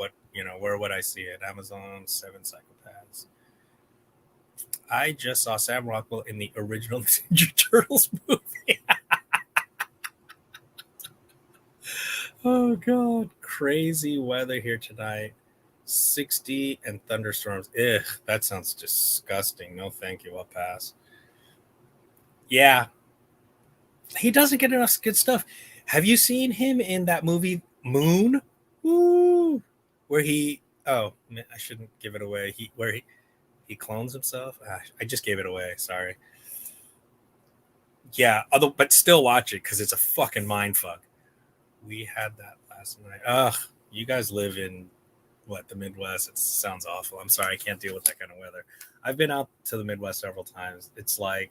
Where would I see it? Amazon. Seven Psychopaths. I just saw Sam Rockwell in the original Ninja Turtles movie. Oh god, crazy weather here tonight. 60 and thunderstorms. Ugh, that sounds disgusting. No, thank you. I'll pass. Yeah, he doesn't get enough good stuff. Have you seen him in that movie Moon? Woo! Where he I shouldn't give it away. He clones himself. I just gave it away. Sorry. Yeah, although but still watch it because it's a fucking mind fuck. We had that last night. Ugh, you guys live in the Midwest? It sounds awful. I'm sorry, I can't deal with that kind of weather. I've been out to the Midwest several times. It's like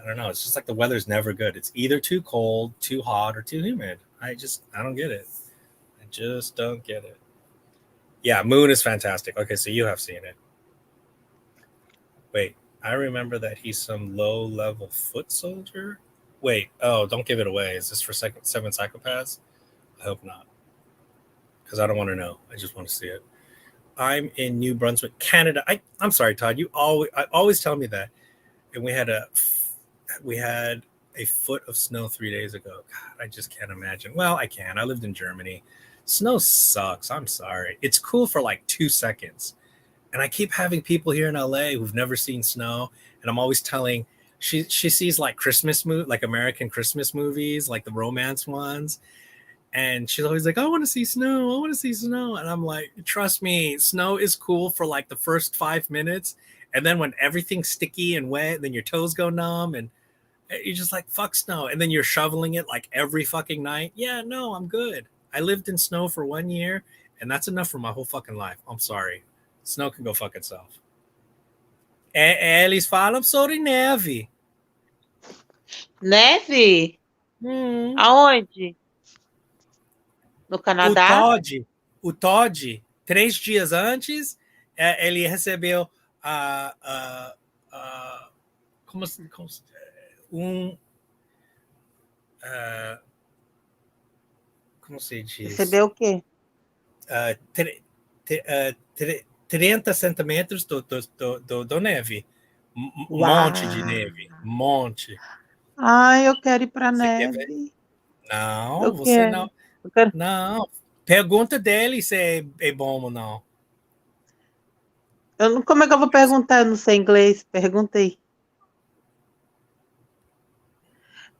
I don't know. It's just like the weather's never good. It's either too cold, too hot, or too humid. I don't get it. I just don't get it. Yeah, Moon is fantastic. Okay, so you have seen it. Wait, I remember that he's some low-level foot soldier. Wait, don't give it away. Is this for Seven Psychopaths? I hope not, because I don't want to know. I just want to see it. I'm in New Brunswick, Canada. I'm sorry, Todd. You always tell me that. And we had a foot of snow 3 days ago. God, I just can't imagine. Well, I can. I lived in Germany. Snow sucks. I'm sorry. It's cool for like 2 seconds. And I keep having people here in LA who've never seen snow. And I'm always telling, she sees like like American Christmas movies, like the romance ones. And she's always like, I want to see snow. I want to see snow. And I'm like, trust me, snow is cool for like the first 5 minutes. And then when everything's sticky and wet, then your toes go numb and you're just like, fuck snow. And then you're shoveling it like every fucking night. Yeah, no, I'm good. I lived in snow for 1 year and that's enough for my whole fucking life. I'm sorry. Snow can go fuck itself. Eles falam sobre neve. Neve? Hum. Aonde? No O Canadá? Todd, o Todd, 3 dias antes, ele recebeu como, um uh, como se diz? Recebeu o quê? 30 centímetros do neve. Monte de Uau! neve. Monte. Ai, eu quero ir pra Você quer ver? neve. Não, Eu você quero. não. Eu quero. Não. Pergunta dele se é bom ou não. Como é que eu vou perguntar? Eu não sei inglês. Perguntei.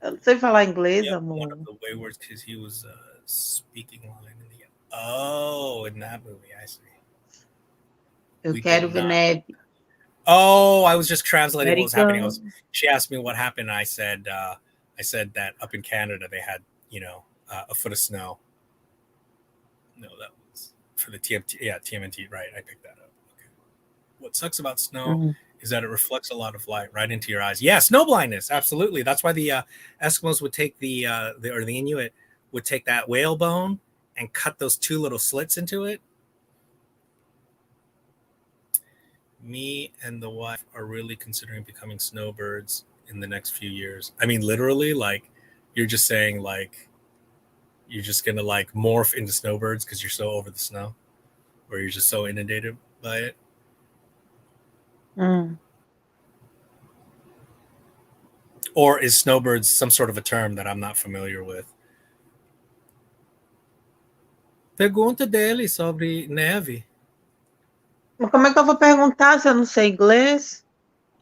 Eu não sei falar inglês, Yep, one of amor. the waywards because he was speaking line in the in that movie, I see. Eu We did quero ver not. neve. Oh, I was just translating what was happening. Americano. She asked me what happened. I said that up in Canada they had a foot of snow. No, that was for the TMT. Yeah, TMNT. Right, I picked that up. Okay. What sucks about snow is that it reflects a lot of light right into your eyes. Yeah, snow blindness. Absolutely. That's why the Eskimos would take the Inuit would take that whale bone and cut those 2 little slits into it. Me and the wife are really considering becoming snowbirds in the next few years. I mean, literally, like, you're just saying, like, you're just gonna like morph into snowbirds because you're so over the snow, or you're just so inundated by it. Hum. Or is snowbirds some sort of a term that I'm not familiar with? Pergunta dele sobre neve. Mas como é que eu vou perguntar se eu não sei inglês?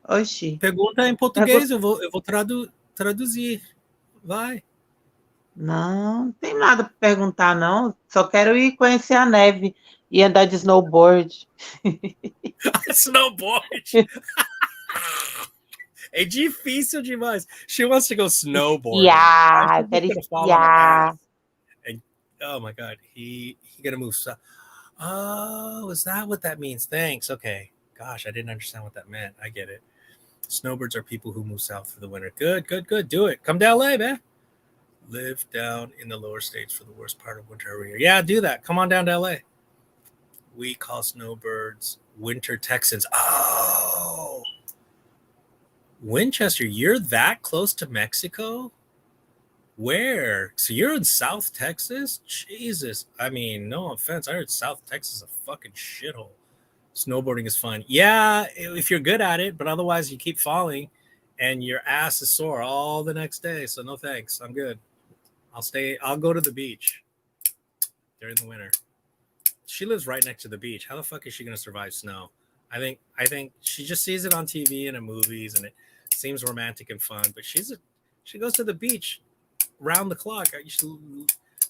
Oxi. Pergunta em Pergunta... português, eu vou traduzir. Vai. Não, não tem nada para perguntar, não. Só quero ir conhecer a neve e andar de snowboard. Snowboard. É difícil demais. She wants to go snowboarding. Esquiar, She's quero just gonna fall on her ass. esquiar. And oh my god, he gonna move. Oh, is that what that means? Thanks. Okay. Gosh, I didn't understand what that meant. I get it. Snowbirds are people who move south for the winter. Good, good, good. Do it. Come to LA, man. Live down in the lower states for the worst part of winter every year. Yeah, do that. Come on down to LA. We call snowbirds winter Texans. Oh, Winchester, you're that close to Mexico? Where? So you're in South Texas? Jesus. I mean, no offense. I heard South Texas is a fucking shithole. Snowboarding is fun. Yeah, if you're good at it, but otherwise you keep falling and your ass is sore all the next day. So no thanks. I'm good. I'll go to the beach during the winter. She lives right next to the beach. How the fuck is she gonna survive snow? I think she just sees it on TV and in movies and it seems romantic and fun, but she goes to the beach round the clock.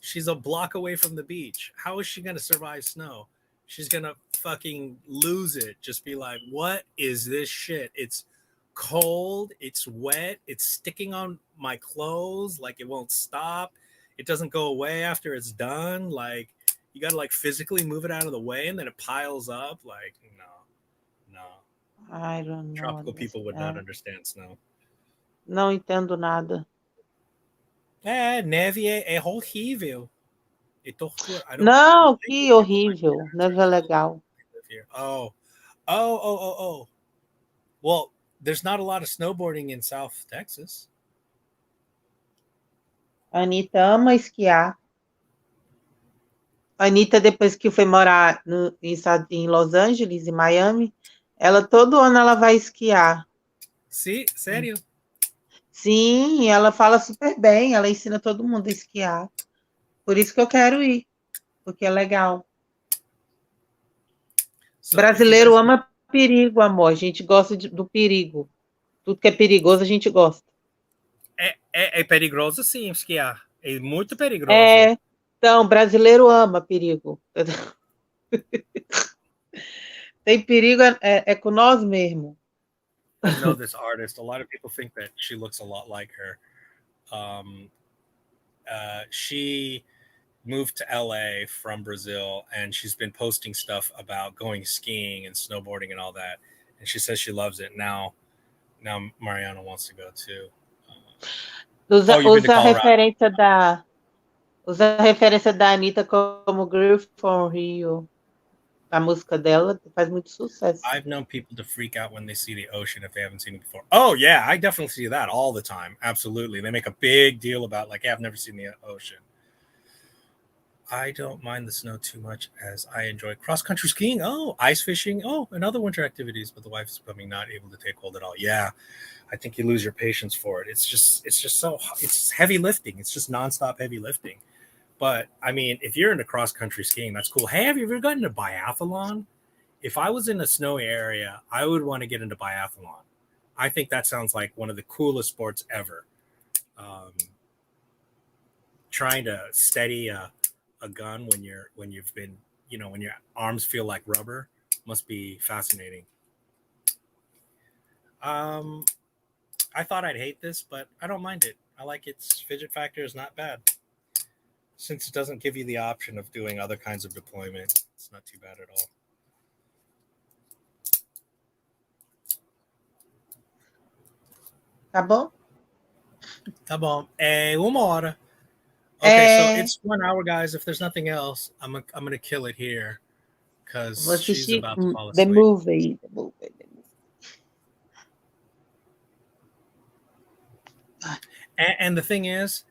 She's a block away from the beach. How is she gonna survive snow? She's gonna fucking lose it. Just be like, what is this shit? It's cold, it's wet, it's sticking on my clothes, like it won't stop. It doesn't go away after it's done. Like you gotta like physically move it out of the way and then it piles up. Like, no. I don't know. Tropical people would not understand snow. Não entendo nada. Neve é horrível. É tortura. Não, que horrível. Neve é legal. Oh. Well, there's not a lot of snowboarding in South Texas. A Anitta ama esquiar. A Anitta, depois que foi morar em Los Angeles, em Miami, todo ano ela vai esquiar. Sim, sério? Sim, ela fala super bem, ela ensina todo mundo a esquiar. Por isso que eu quero ir, porque é legal. Brasileiro ama perigo, amor. A gente gosta do perigo. Tudo que é perigoso a gente gosta. É perigoso sim esquiar. É muito perigoso. Então, brasileiro ama perigo. Tem perigo é com nós mesmo. I know this artist. A lot of people think that she looks a lot like her. She moved to LA from Brazil and she's been posting stuff about going skiing and snowboarding and all that. And she says she loves it. Now Mariana wants to go too. Usa a referência da Anitta como Girl from Rio. A música dela faz muito sucesso. I've known people to freak out when they see the ocean if they haven't seen it before. Oh yeah, I definitely see that all the time. Absolutely. They make a big deal about like, hey, I've never seen the ocean. I don't mind the snow too much as I enjoy cross-country skiing. Oh, ice fishing. Oh, and other winter activities, but the wife is becoming not able to take hold at all. Yeah, I think you lose your patience for it. It's just so, it's heavy lifting. It's just nonstop heavy lifting. But I mean, if you're into cross-country skiing, that's cool. Hey, have you ever gotten into biathlon? If I was in a snowy area, I would want to get into biathlon. I think that sounds like one of the coolest sports ever. Trying to steady a gun when you've been, when your arms feel like rubber must be fascinating. I thought I'd hate this, but I don't mind it. I like its fidget factor is not bad. Since it doesn't give you the option of doing other kinds of deployment, it's not too bad at all. Tá bom? Tá bom. É 1 hora. Okay, so it's 1 hour, guys. If there's nothing else, I'm gonna kill it here. Vou because she's assistir about to fall The asleep. Movie. The Movie. The Movie. And the thing is,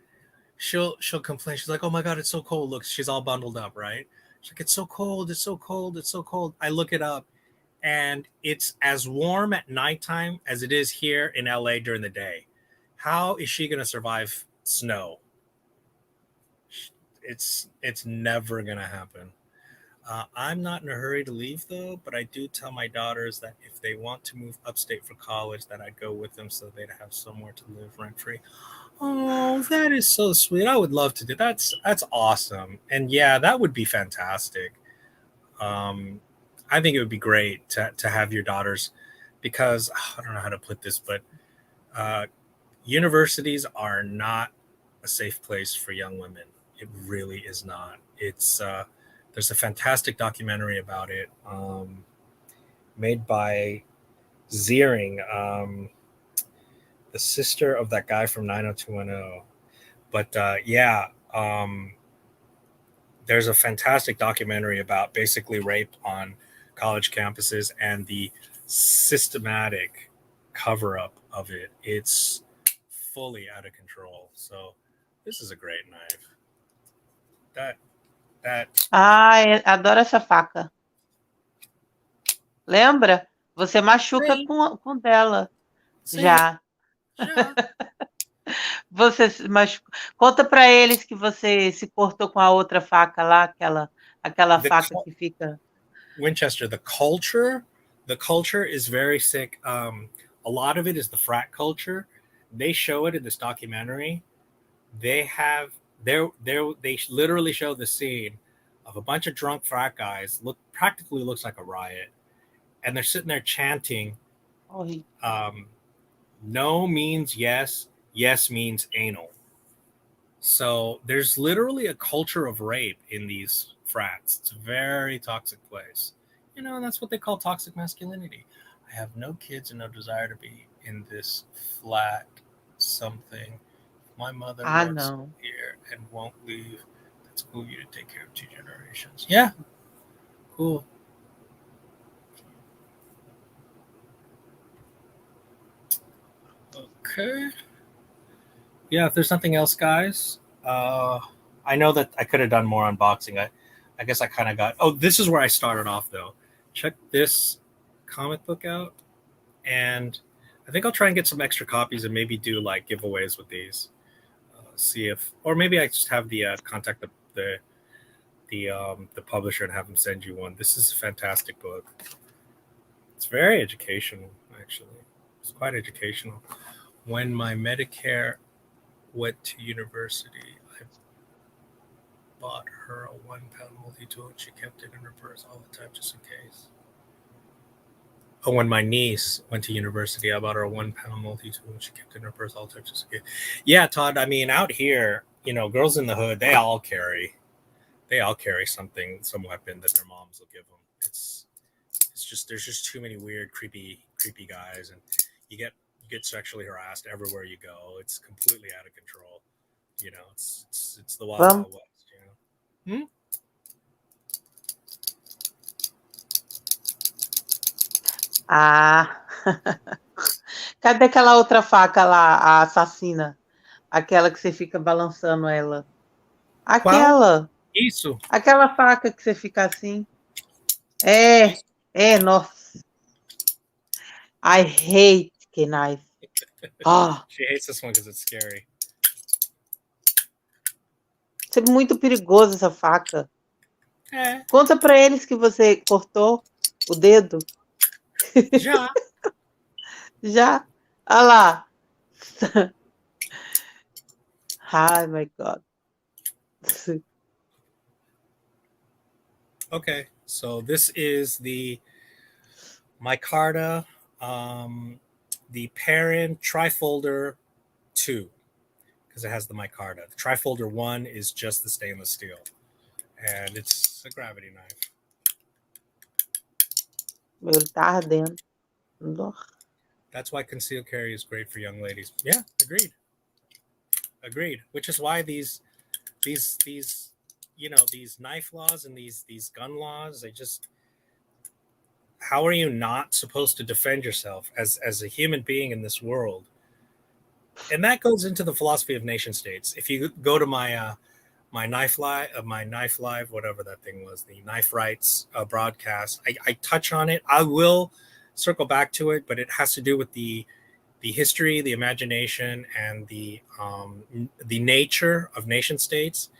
she'll complain. She's like, "Oh my god, it's so cold." Look, she's all bundled up, right? She's like, "It's so cold. It's so cold. It's so cold." I look it up, and it's as warm at nighttime as it is here in LA during the day. How is she going to survive snow? It's never going to happen. I'm not in a hurry to leave though, but I do tell my daughters that if they want to move upstate for college, that I'd go with them so they'd have somewhere to live rent free. Oh, that is so sweet. I would love to do that's awesome. And yeah, that would be fantastic. Um, I think it would be great to have your daughters because I don't know how to put this, but uh, universities are not a safe place for young women. It really is not. It's there's a fantastic documentary about it made by Ziering, the sister of that guy from 90210. But yeah, there's a fantastic documentary about basically rape on college campuses and the systematic cover up of it. It's fully out of control. So this is a great knife. That that Ai, adoro essa faca. Lembra? Você machuca sim, com dela. sim, Já. já. Você se machucou. Conta para eles que você se cortou com a outra faca lá, aquela The faca que fica. Winchester, the culture is very sick. A lot of it is the frat culture. They show it in this documentary. They have they literally show the scene of a bunch of drunk frat guys. Practically looks like a riot, and they're sitting there chanting, Horrível. um, "No means yes, yes means anal." So there's literally a culture of rape in these frats. It's a very toxic place. And that's what they call toxic masculinity. I have no kids and no desire to be in this flat something. My mother Ah, works não. here and won't leave. That's cool you to take care of two generations. Yeah, cool. Okay. Yeah, if there's nothing else, guys, I know that I could have done more unboxing. I guess I kind of got. Oh, this is where I started off though. Check this comic book out, and I think I'll try and get some extra copies and maybe do like giveaways with these. See if, or maybe I just have the contact the publisher and have them send you one. This is a fantastic book. It's very educational, actually. It's quite educational. When my Medicare went to university, I bought her a £1 multi-tool and she kept it in her purse all the time just in case. Oh, when my niece went to university, I bought her a £1 multi-tool and she kept it in her purse all the time just in case. Yeah, Todd, I mean, out here, girls in the hood, they all carry something, some weapon that their moms will give them. It's just there's just too many weird, creepy guys, and you get sexually harassed everywhere you go. It's completely out of control. It's the wild Vamos. wild west. Hmm? Ah. Cadê aquela outra faca lá, a assassina? Aquela que você fica balançando ela. Qual? Aquela. Isso. Aquela faca que você fica assim. É, Isso. nossa. I hate knife. Ah, She hates this one because it's scary. isso é muito perigoso essa faca. É, Conta pra eles que você cortou o dedo. já. Já. Olha lá. Ai, my God. Okay, so this is the micarta, the Perrin trifolder 2, because it has the micarta. The trifolder 1 is just the stainless steel, and it's a gravity knife. Meu, ele tá ardendo. That's why concealed carry is great for young ladies. Yeah, agreed. Which is why these these knife laws and these gun laws, how are you not supposed to defend yourself as a human being in this world? And that goes into the philosophy of nation states. If you go to my knife live, whatever that thing was, the knife rights broadcast, I touch on it. I will circle back to it, but it has to do with the history, the imagination, and the nature of nation states.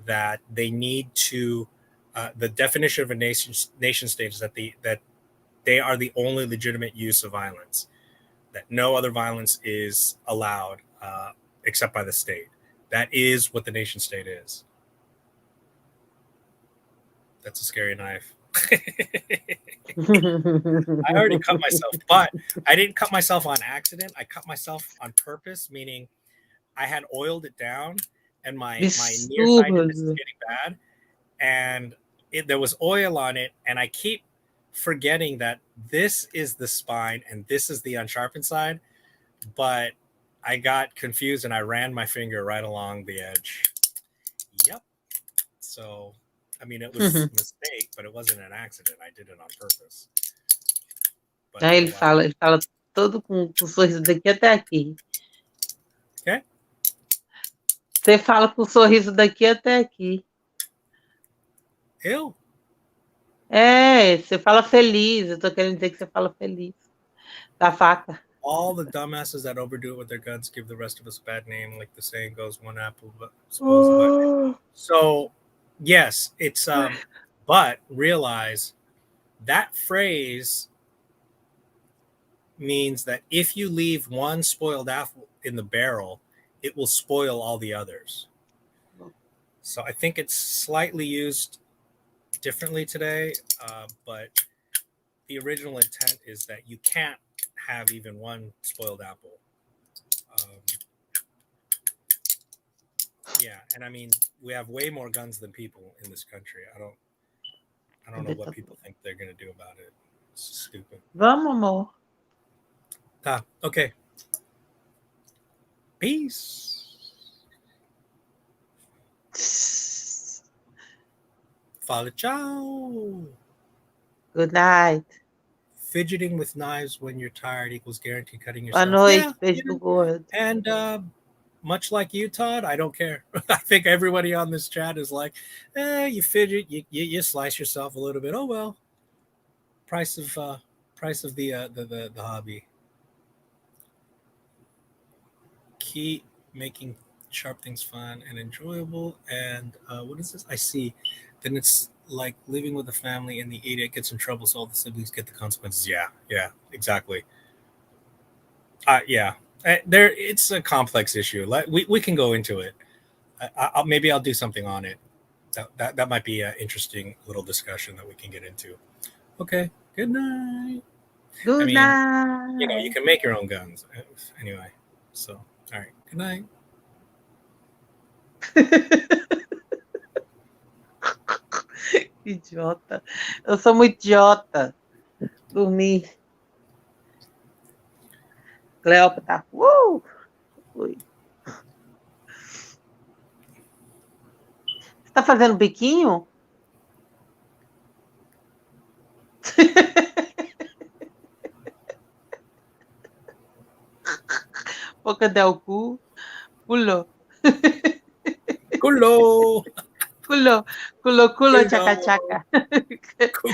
That they need to the definition of a nation state is that they are the only legitimate use of violence. That no other violence is allowed except by the state. That is what the nation state is. That's a scary knife. I already cut myself, but I didn't cut myself on accident. I cut myself on purpose, meaning I had oiled it down, and my nearsightedness is getting bad, and there was oil on it, and I keep forgetting that this is the spine and this is the unsharpened side, but I got confused and I ran my finger right along the edge. Yep. So, I mean, it was a mistake, but it wasn't an accident. I did it on purpose. But Aí ele fala todo com o sorriso daqui até aqui. Okay. Você fala com o sorriso daqui até aqui. Eu? Você fala feliz. Eu tô querendo dizer que você fala feliz. Da faca. All the dumbasses that overdo it with their guns give the rest of us a bad name, like the saying goes, one apple So, yes, it's but realize that phrase means that if you leave one spoiled apple in the barrel, it will spoil all the others. So I think it's slightly used differently today, but the original intent is that you can't have even one spoiled apple. Yeah, and I mean, we have way more guns than people in this country. I don't know what people think they're going to do about it. It's stupid. Vamos, amor. Tá, okay. Peace. Fala tchau. Good night. Fidgeting with knives when you're tired equals guaranteed cutting yourself. Boa noite, beijo do gordo. And much like you, Todd, I don't care. I think everybody on this chat is like, you fidget, you slice yourself a little bit. Oh well. Price of the hobby. Keep making sharp things fun and enjoyable. And what is this? I see. Then it's like living with a family and the idiot gets in trouble, so all the siblings get the consequences. Yeah, exactly. Yeah. It's a complex issue. We can go into it. Maybe I'll do something on it. That might be an interesting little discussion that we can get into. Okay. Good night. Good night. You can make your own guns. Anyway. So, all right. Good night. Idiota. Eu sou muito idiota. Dormi. Cleópatra. Ui. Você tá fazendo biquinho? Boca del cu. Culo. Culo. Culo, tchaca-tchaca.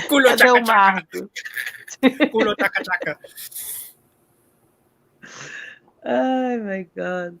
Culo, Cadê o Marco? Culo, tchaca-tchaca. Ai, my God.